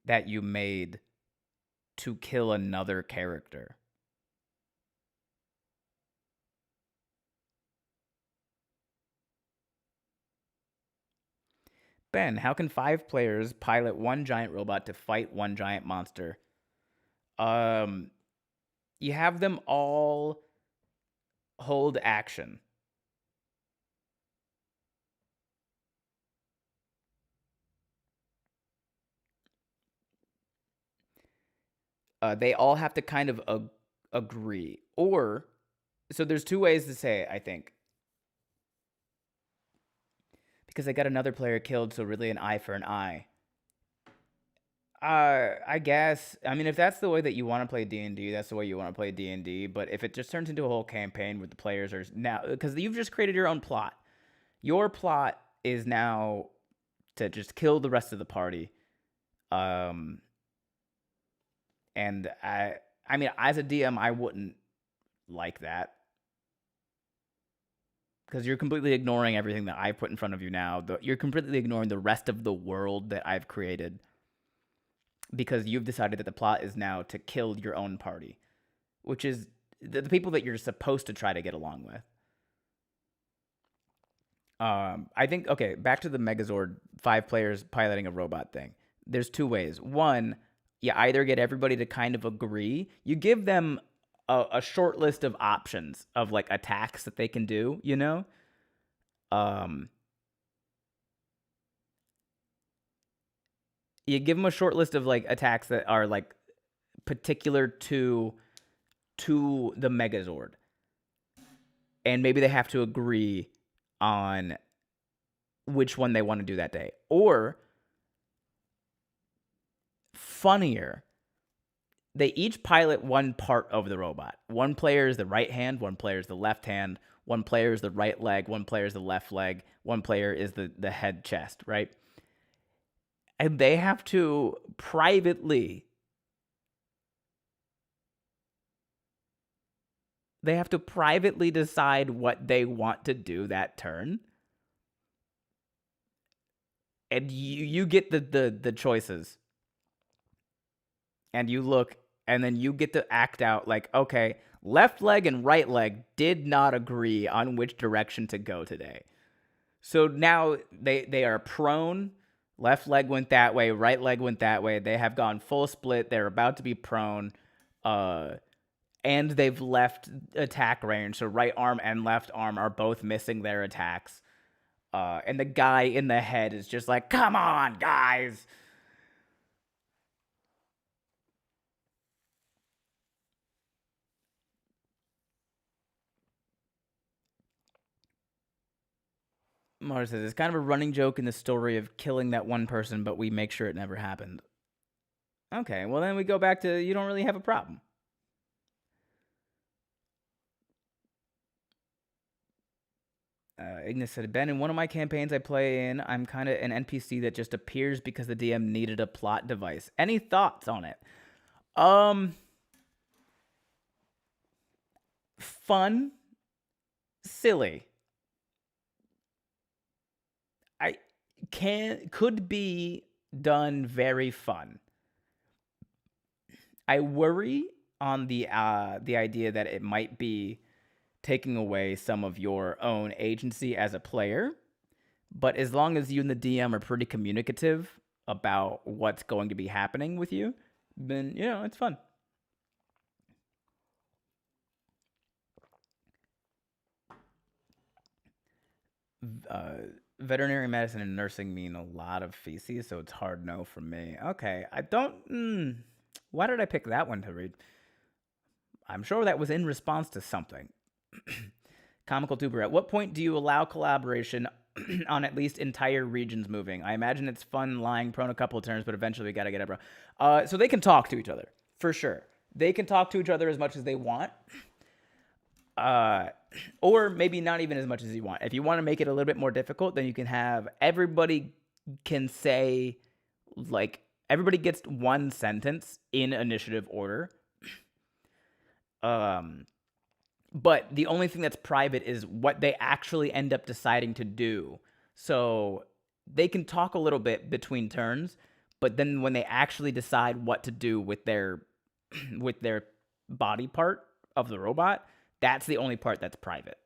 Speaker 1: that you made to kill another character. Ben, how can 5 players pilot one giant robot to fight one giant monster? You have them all hold action. They all have to kind of agree. Or, so there's 2 ways to say it, I think. Because I got another player killed, so really an eye for an eye. I guess. I mean, if that's the way that you want to play D&D, that's the way you want to play D&D. But if it just turns into a whole campaign with the players are now, because you've just created your own plot. Your plot is now to just kill the rest of the party. And I mean, as a DM, I wouldn't like that. Because you're completely ignoring everything that I put in front of you now. You're completely ignoring the rest of the world that I've created. Because you've decided that the plot is now to kill your own party. Which is the people that you're supposed to try to get along with. I think, okay, back to the Megazord 5 players piloting a robot thing. There's two ways. One, you either get everybody to kind of agree, you give them a short list of options of like attacks that they can do, you know? Um, you give them a short list of like attacks that are like particular to the Megazord. And maybe they have to agree on which one they want to do that day. Or funnier, they each pilot one part of the robot. One player is the right hand, one player is the left hand, one player is the right leg, one player is the left leg, one player is the head chest, right? And they have to privately decide what they want to do that turn. And you get the choices. And you look, and then you get to act out like, okay, left leg and right leg did not agree on which direction to go today. So now they are prone. Left leg went that way, right leg went that way. They have gone full split. They're about to be prone. And they've left attack range. So right arm and left arm are both missing their attacks. And the guy in the head is just like, come on, guys. Mara says, it's kind of a running joke in the story of killing that one person, but we make sure it never happened. Okay, well then we go back to you don't really have a problem. Ignis said, Ben, in one of my campaigns I play in, I'm kind of an NPC that just appears because the DM needed a plot device. Any thoughts on it? Fun, silly. Could be done very fun. I worry on the idea that it might be taking away some of your own agency as a player. But as long as you and the DM are pretty communicative about what's going to be happening with you, then, it's fun. Veterinary medicine and nursing mean a lot of feces, so it's hard no from me. Okay, I don't... why did I pick that one to read? I'm sure that was in response to something. Comical Tuber, at what point do you allow collaboration on at least entire regions moving? I imagine it's fun lying prone a couple of turns, but eventually we gotta get it, bro. So they can talk to each other, for sure. They can talk to each other as much as they want. Or maybe not even as much as you want. If you want to make it a little bit more difficult, then you can have everybody can say, like, everybody gets one sentence in initiative order. But the only thing that's private is what they actually end up deciding to do. So they can talk a little bit between turns, but then when they actually decide what to do with their body part of the robot, that's the only part that's private.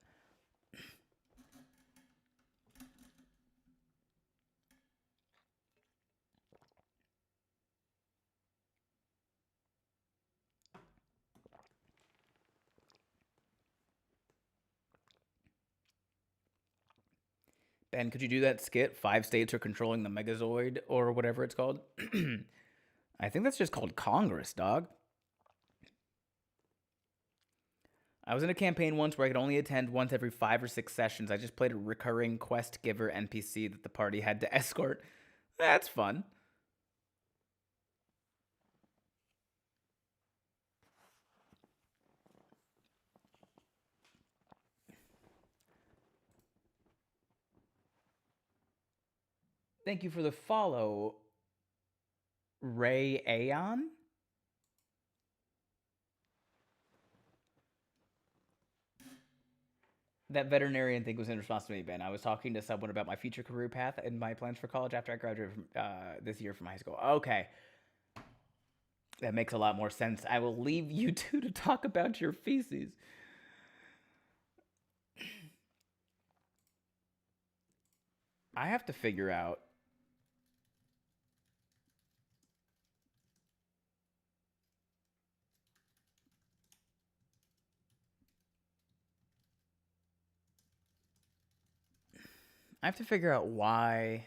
Speaker 1: Ben, could you do that skit? 5 states are controlling the Megazoid or whatever it's called. I think that's just called Congress, dog. I was in a campaign once where I could only attend once every 5 or 6 sessions. I just played a recurring quest giver NPC that the party had to escort. That's fun. Thank you for the follow, Ray Aeon. That veterinarian thing was in response to me, Ben. I was talking to someone about my future career path and my plans for college after I graduate from, this year from high school. Okay. That makes a lot more sense. I will leave you two to talk about your feces. I have to figure out. I have to figure out why.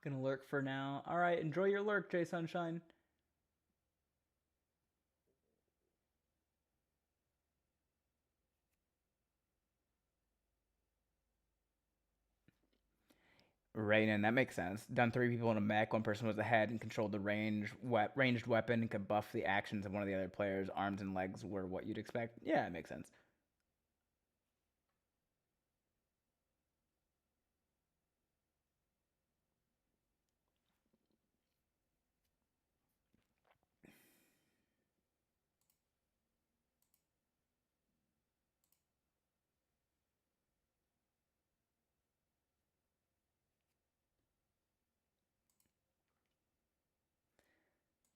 Speaker 1: Gonna lurk for now. All right, enjoy your lurk, Jay Sunshine. Raiden, that makes sense. Done three people in a mech. One person was ahead and controlled the ranged weapon and could buff the actions of one of the other players. Arms and legs were what you'd expect. Yeah, it makes sense.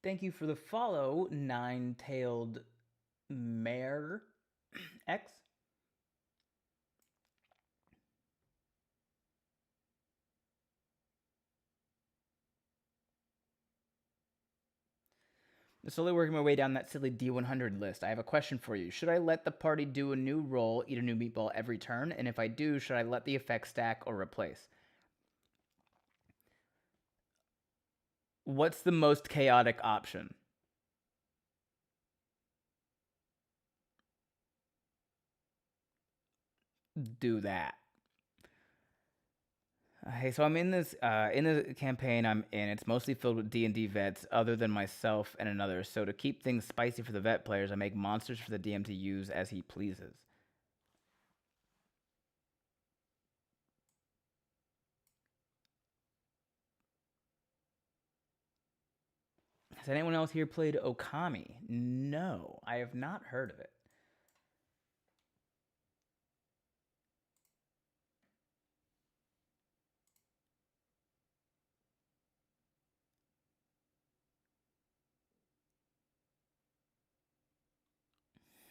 Speaker 1: Thank you for the follow, nine-tailed mare X. Slowly working my way down that silly D100 list. I have a question for you. Should I let the party do a new roll, eat a new meatball every turn? And if I do, should I let the effect stack or replace? What's the most chaotic option? Do that. Hey, so I'm in the campaign I'm in. It's mostly filled with D&D vets, other than myself and another. So to keep things spicy for the vet players, I make monsters for the DM to use as he pleases. Has anyone else here played Okami? No, I have not heard of it.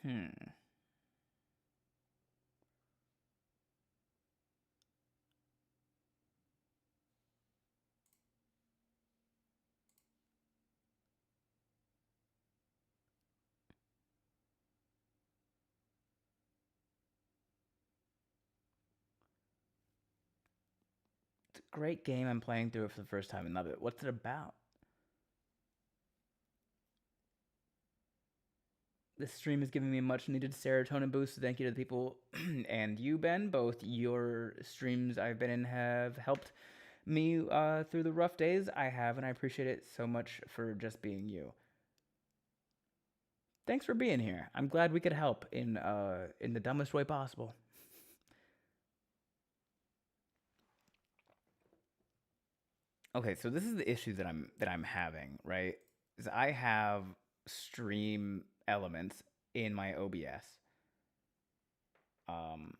Speaker 1: Hmm. It's a great game. I'm playing through it for the first time and love it. What's it about? This stream is giving me a much needed serotonin boost. So thank you to the people and you, Ben. Both your streams I've been in have helped me through the rough days I have, and I appreciate it so much for just being you. Thanks for being here. I'm glad we could help in the dumbest way possible. Okay, so this is the issue that I'm having, right? Is I have stream elements in my OBS. Um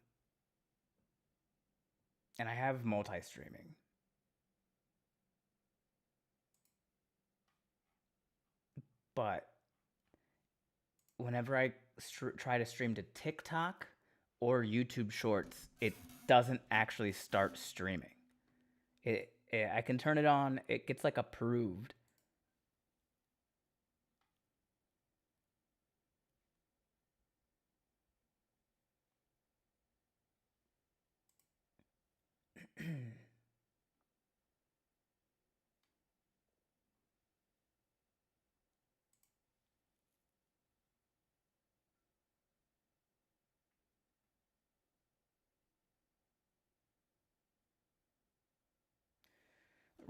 Speaker 1: and I have multi-streaming. But whenever I try to stream to TikTok or YouTube Shorts, it doesn't actually start streaming. I can turn it on. It gets like approved.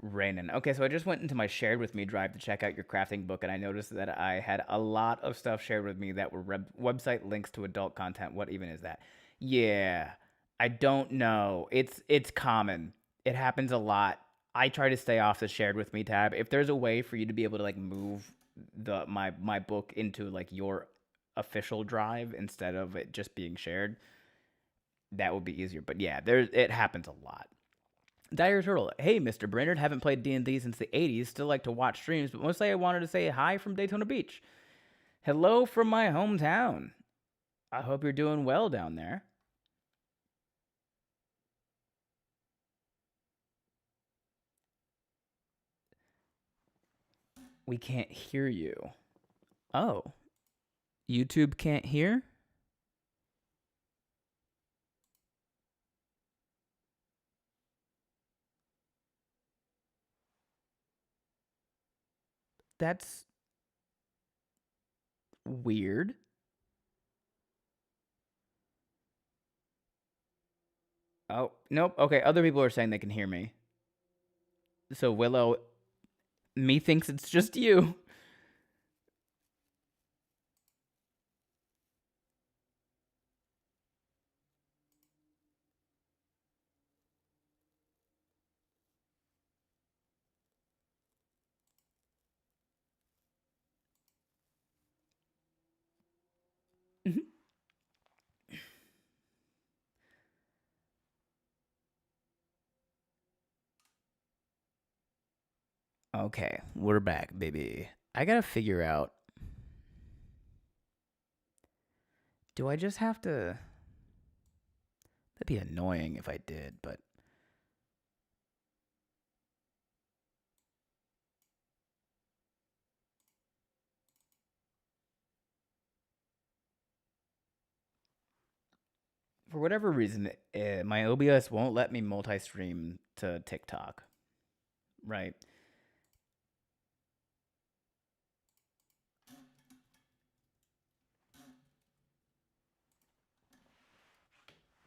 Speaker 1: Raining. Okay, so I just went into my shared with me drive to check out your crafting book, and I noticed that I had a lot of stuff shared with me that were website links to adult content. What even is that? Yeah, I don't know. It's common. It happens a lot. I try to stay off the shared with me tab. If there's a way for you to be able to like move my book into like your official drive instead of it just being shared, that would be easier. But yeah, there's it happens a lot. Dire Turtle, hey Mr. Brainerd, haven't played D&D since the 80s, still like to watch streams, but mostly I wanted to say hi from Daytona Beach. Hello from my hometown. I hope you're doing well down there. We can't hear you. Oh, YouTube can't hear? That's weird. Oh, nope. Okay, other people are saying they can hear me. So Willow, me thinks it's just you. Okay, we're back, baby. I gotta figure out. Do I just have to? That'd be annoying if I did, but for whatever reason, my OBS won't let me multi-stream to TikTok. Right,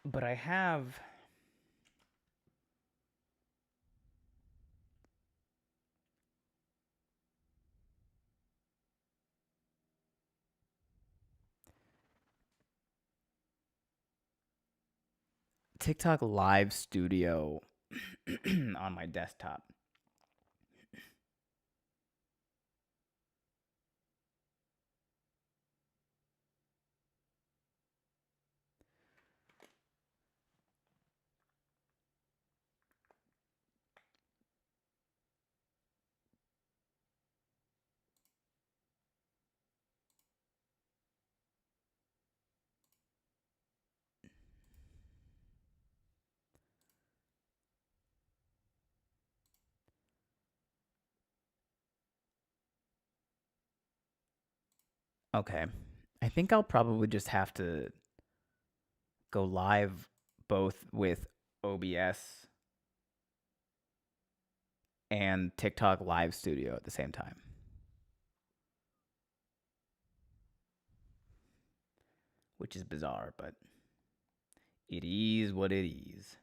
Speaker 1: but I have TikTok Live Studio on my desktop. Okay, I think I'll probably just have to go live both with OBS and TikTok Live Studio at the same time, which is bizarre, but it is what it is.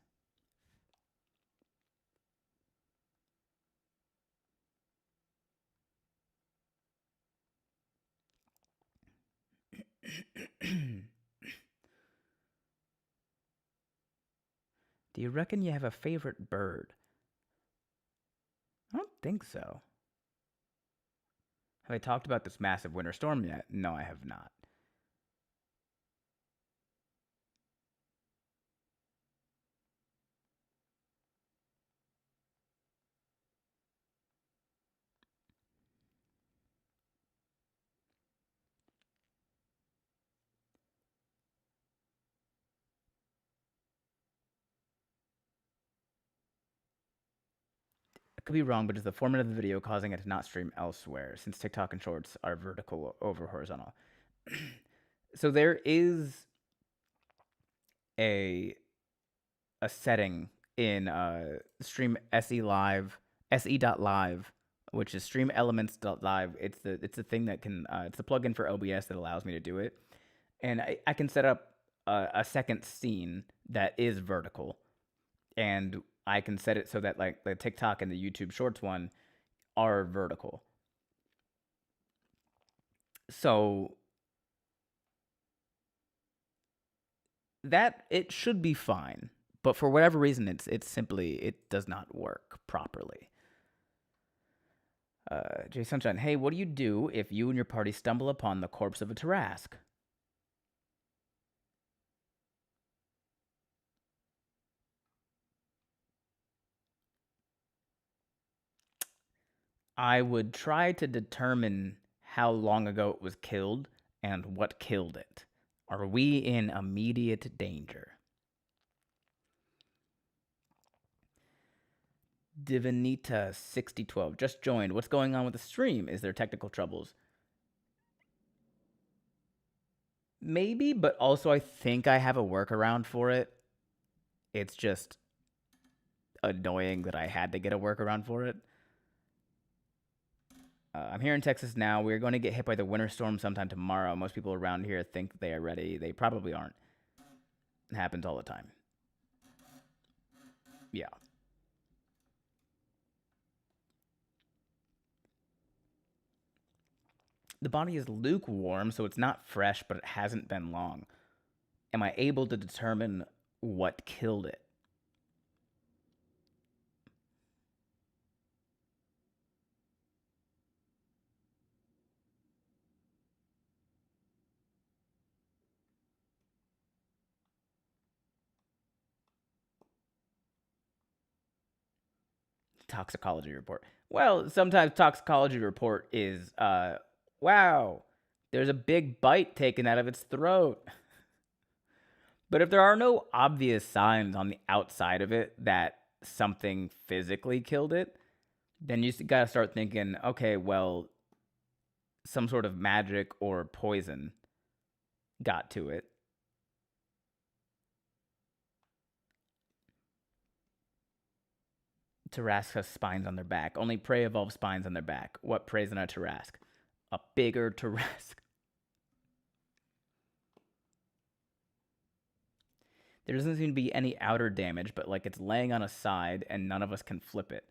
Speaker 1: Do you reckon you have a favorite bird? I don't think so. Have I talked about this massive winter storm yet? No, I have not. I could be wrong, but is the format of the video causing it to not stream elsewhere since TikTok and Shorts are vertical over horizontal? So there is a a setting in Stream SE Live, se.live, which is Stream Elements.live. It's the thing that can it's the plugin for OBS that allows me to do it, and I can set up a second scene that is vertical, and I can set it so that like the TikTok and the YouTube Shorts one are vertical. So that it should be fine, but for whatever reason, it's simply it does not work properly. Jay Sunshine, hey, what do you do if you and your party stumble upon the corpse of a Tarask? I would try to determine how long ago it was killed and what killed it. Are we in immediate danger? Divinita6012 just joined. What's going on with the stream? Is there technical troubles? Maybe, but also I think I have a workaround for it. It's just annoying that I had to get a workaround for it. I'm here in Texas now. We're going to get hit by the winter storm sometime tomorrow. Most people around here think they are ready. They probably aren't. It happens all the time. Yeah. The body is lukewarm, so it's not fresh, but it hasn't been long. Am I able to determine what killed it? Toxicology report. Well, sometimes toxicology report is, wow, there's a big bite taken out of its throat. But if there are no obvious signs on the outside of it that something physically killed it, then you gotta start thinking, okay, well, some sort of magic or poison got to it. Tarrasque has spines on their back. Only prey evolve spines on their back. What preys on a Tarrasque? A bigger Tarrasque. There doesn't seem to be any outer damage, but like it's laying on a side and none of us can flip it.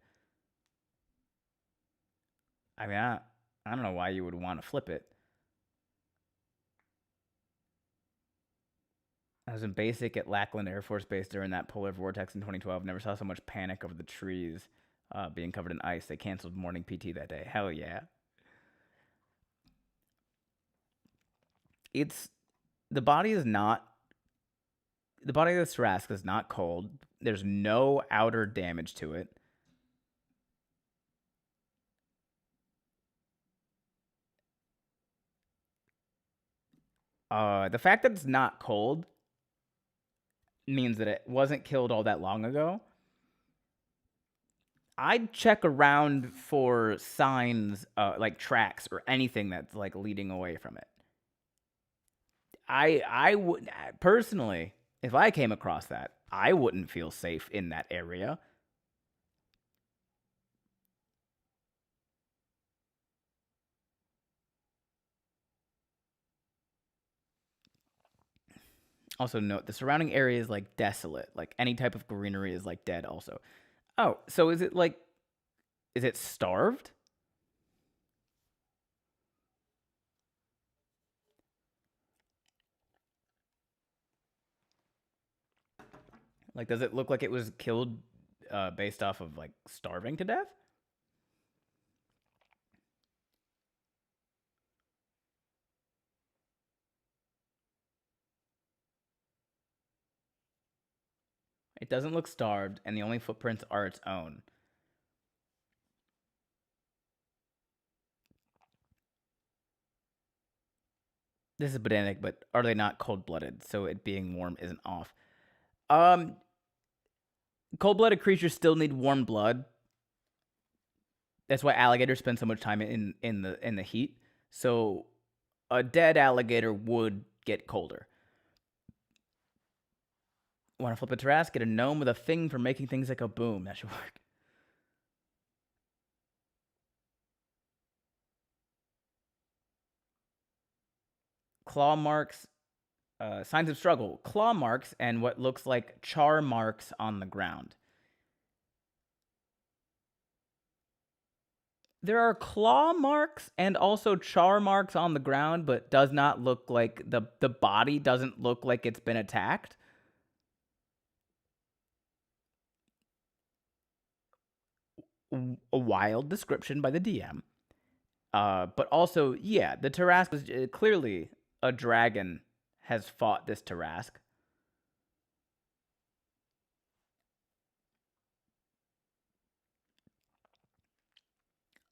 Speaker 1: I mean, I don't know why you would want to flip it. I was in basic at Lackland Air Force Base during that polar vortex in 2012. Never saw so much panic over the trees being covered in ice. They canceled morning PT that day. Hell yeah. It's the body is not the body of the Sarask is not cold. There's no outer damage to it. The fact that it's not cold means that it wasn't killed all that long ago. I'd check around for signs, like tracks or anything that's like leading away from it. I would personally, if I came across that, I wouldn't feel safe in that area. Also note the surrounding area is like desolate. Like any type of greenery is like dead also. Oh, so is it starved? Like does it look like it was killed based off of like starving to death? It doesn't look starved, and the only footprints are its own. This is pedantic, but are they not cold-blooded? So it being warm isn't off. Cold-blooded creatures still need warm blood. That's why alligators spend so much time in the heat. So a dead alligator would get colder. Want to flip a Tarrasque? Get a gnome with a thing for making things like a boom. That should work. Claw marks, signs of struggle. Claw marks and what looks like char marks on the ground. There are claw marks and also char marks on the ground, but does not look like the body doesn't look like it's been attacked. A wild description by the DM. But also, yeah, the Tarrasque was clearly a dragon has fought this Tarrasque.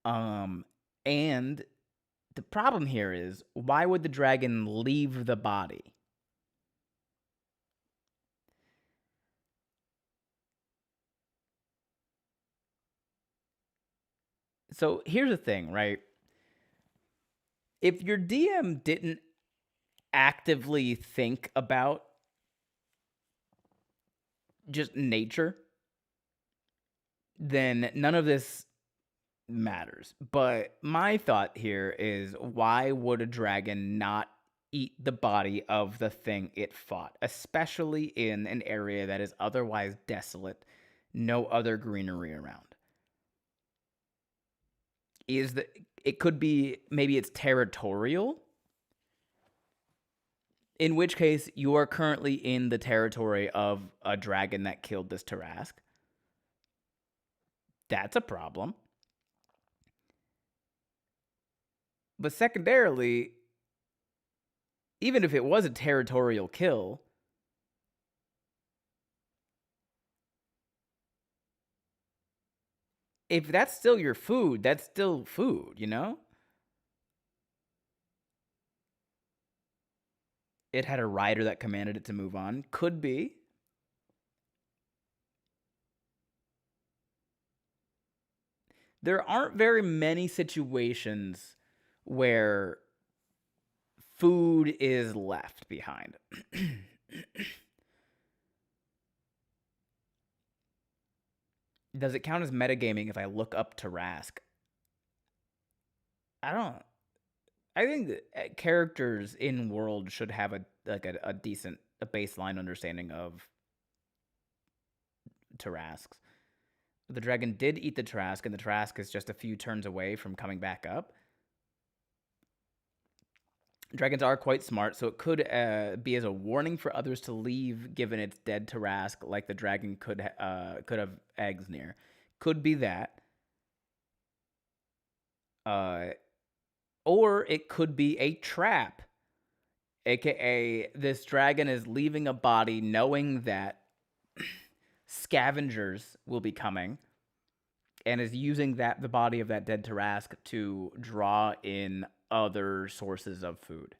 Speaker 1: Um, and the problem here is, why would the dragon leave the body? So here's the thing, right? If your DM didn't actively think about just nature, then none of this matters. But my thought here is, why would a dragon not eat the body of the thing it fought, especially in an area that is otherwise desolate, no other greenery around? Is that it could be, maybe it's territorial, in which case you are currently in the territory of a dragon that killed this Tarrasque. That's a problem. But secondarily, even if it was a territorial kill, if that's still your food, that's still food, you know? It had a rider that commanded it to move on. Could be. There aren't very many situations where food is left behind. Does it count as metagaming if I look up Tarrasque? I don't. I think that characters in world should have a decent a baseline understanding of Tarrasques. The dragon did eat the Tarrasque, and the Tarrasque is just a few turns away from coming back up. Dragons are quite smart, so it could be as a warning for others to leave, given its dead Tarrasque, like the dragon could have eggs near. Could be that. Uh, or it could be a trap, aka this dragon is leaving a body knowing that scavengers will be coming, and is using the body of that dead Tarrasque to draw in other sources of food.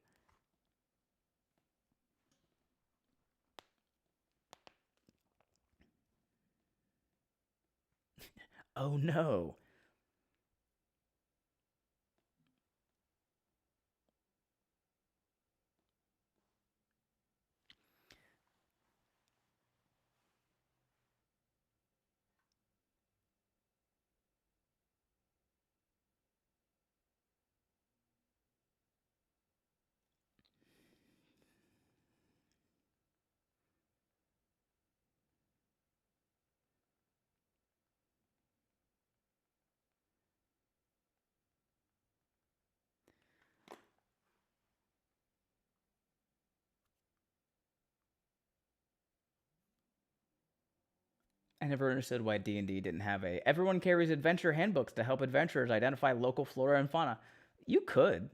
Speaker 1: Oh no. I never understood why D&D didn't have a everyone carries adventure handbooks to help adventurers identify local flora and fauna. You could.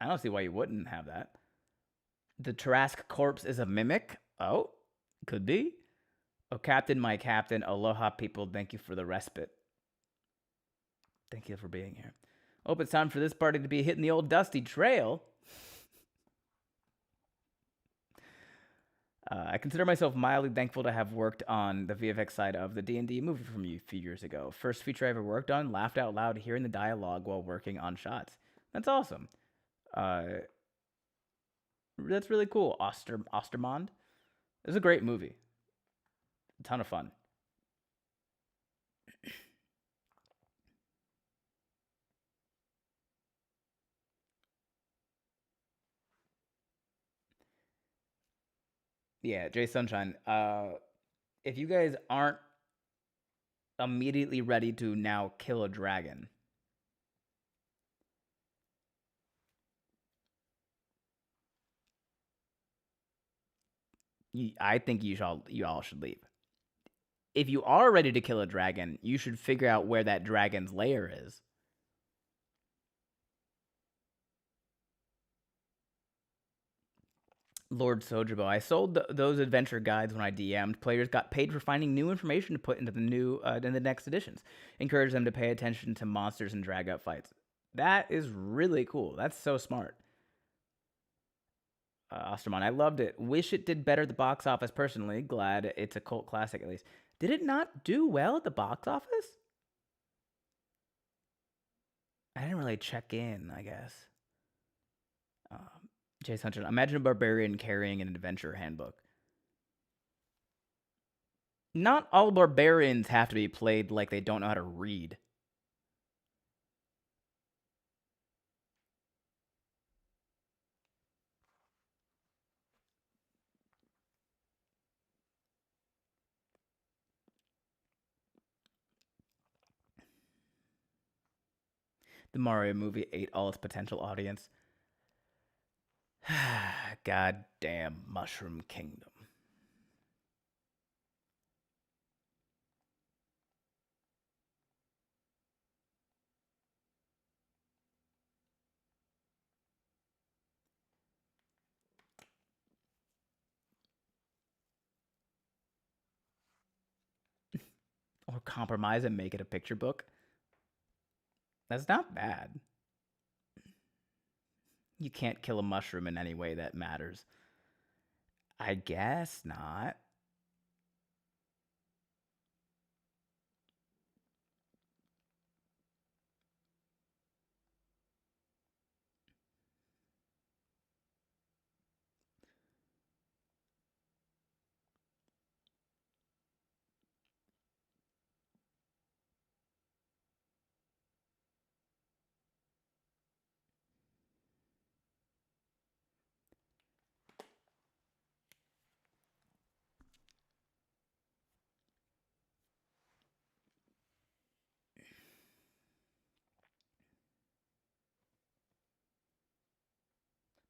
Speaker 1: I don't see why you wouldn't have that. The Tarrasque corpse is a mimic. Oh, could be. Oh, Captain, my captain. Aloha, people. Thank you for the respite. Thank you for being here. Hope it's time for this party to be hitting the old dusty trail. I consider myself mildly thankful to have worked on the VFX side of the D&D movie from a few years ago. First feature I ever worked on, laughed out loud hearing the dialogue while working on shots. That's awesome. That's really cool. Ostermond. It was a great movie. A ton of fun. Yeah, Jay Sunshine. If you guys aren't immediately ready to now kill a dragon, I think you all should leave. If you are ready to kill a dragon, you should figure out where that dragon's lair is. Lord Sojobo. I sold those adventure guides when I DM'd. Players got paid for finding new information to put into the next editions. Encourage them to pay attention to monsters and drag out fights. That is really cool. That's so smart. Osterman, I loved it. Wish it did better at the box office personally. Glad it's a cult classic at least. Did it not do well at the box office? I didn't really check in, I guess. Chase Hunter, imagine a barbarian carrying an adventure handbook. Not all barbarians have to be played like they don't know how to read. The Mario movie ate all its potential audience. Goddamn Mushroom Kingdom. Or compromise and make it a picture book. That's not bad. You can't kill a mushroom in any way that matters. I guess not.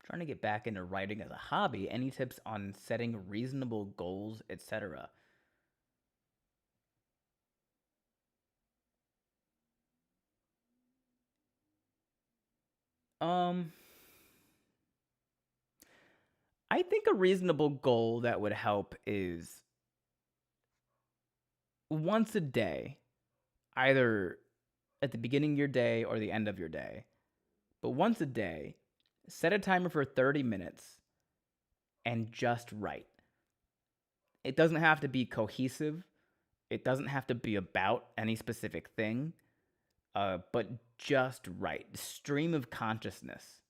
Speaker 1: Trying to get back into writing as a hobby. Any tips on setting reasonable goals, etc.? Um, I think a reasonable goal that would help is once a day, either at the beginning of your day or the end of your day, but once a day, set a timer for 30 minutes and just write. It doesn't have to be cohesive. It doesn't have to be about any specific thing, but just write. Stream of consciousness,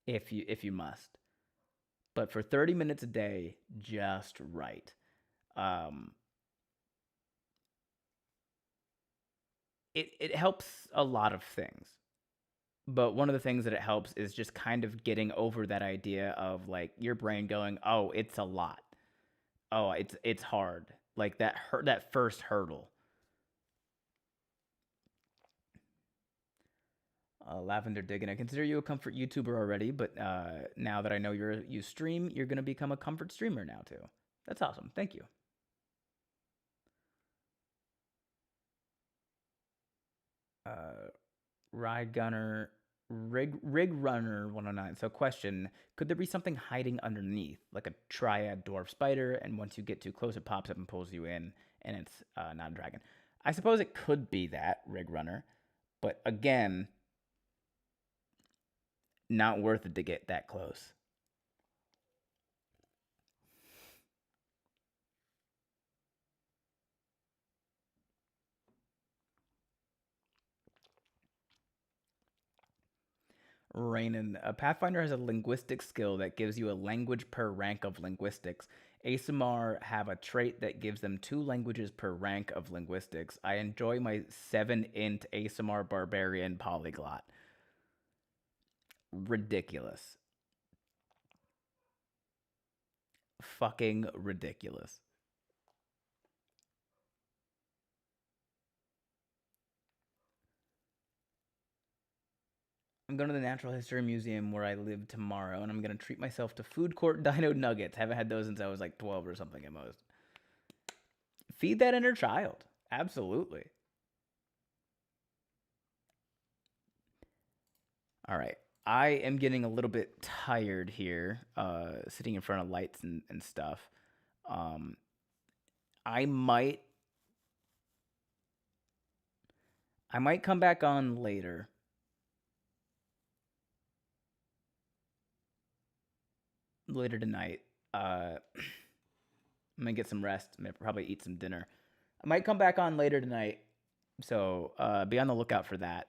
Speaker 1: if you must. But for 30 minutes a day, just write. Um, it helps a lot of things. But one of the things that it helps is just kind of getting over that idea of like your brain going, "Oh, it's a lot. Oh, it's hard." Like that first hurdle. Lavender Diggin. I consider you a comfort YouTuber already, but now that I know you stream, you're gonna become a comfort streamer now too. That's awesome. Thank you. Ride Gunner, Rig Runner 109. So question: could there be something hiding underneath, like a triad dwarf spider, and once you get too close, it pops up and pulls you in, and it's not a dragon? I suppose it could be that Rig Runner, but again, not worth it to get that close. Rainan, a Pathfinder has a linguistic skill that gives you a language per rank of linguistics. ASMR have a trait that gives them 2 languages per rank of linguistics. I enjoy my 7 int ASMR barbarian polyglot. Ridiculous. Fucking ridiculous. I'm going to the Natural History Museum where I live tomorrow, and I'm going to treat myself to food court dino nuggets. Haven't had those since I was like 12 or something at most. Feed that inner child. Absolutely. All right. I am getting a little bit tired here, sitting in front of lights and stuff. Um, I might I might come back on later tonight. I'm gonna get some rest. I'm gonna probably eat some dinner. I might come back on later tonight, so be on the lookout for that.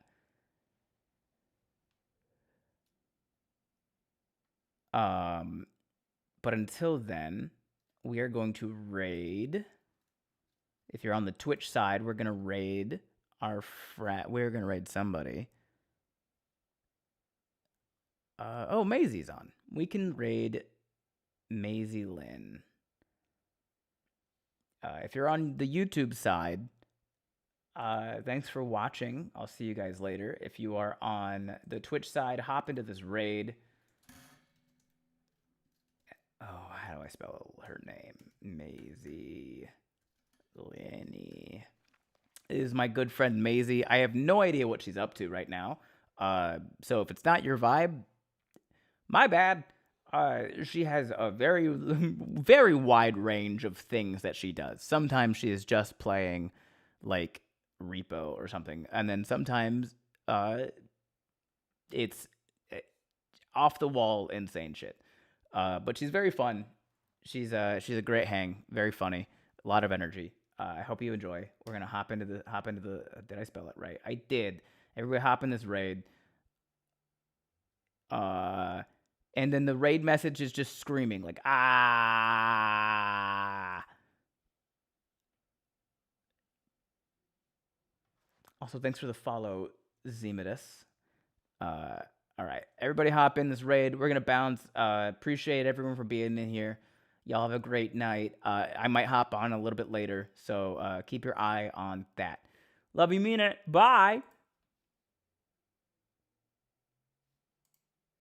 Speaker 1: Um, but until then, we are going to raid. If you're on the Twitch side, we're gonna raid our frat. We're gonna raid somebody. Oh, Maisie's on. We can raid Maisie Lynn. If you're on the YouTube side, thanks for watching. I'll see you guys later. If you are on the Twitch side, hop into this raid. Oh, how do I spell her name? Maisie Lenny. It is my good friend Maisie. I have no idea what she's up to right now. So if it's not your vibe, my bad. She has a very, very wide range of things that she does. Sometimes she is just playing like Repo or something, and then sometimes it's off the wall insane shit. But she's very fun. She's a great hang, very funny, a lot of energy. I hope you enjoy. We're gonna hop into the. Did I spell it right? I did. Everybody hop in this raid. And then the raid message is just screaming like ah. Also, thanks for the follow, Zemidus. All right, everybody hop in this raid. We're gonna bounce. Appreciate everyone for being in here. Y'all have a great night. I might hop on a little bit later, so keep your eye on that. Love you, mean it. Bye.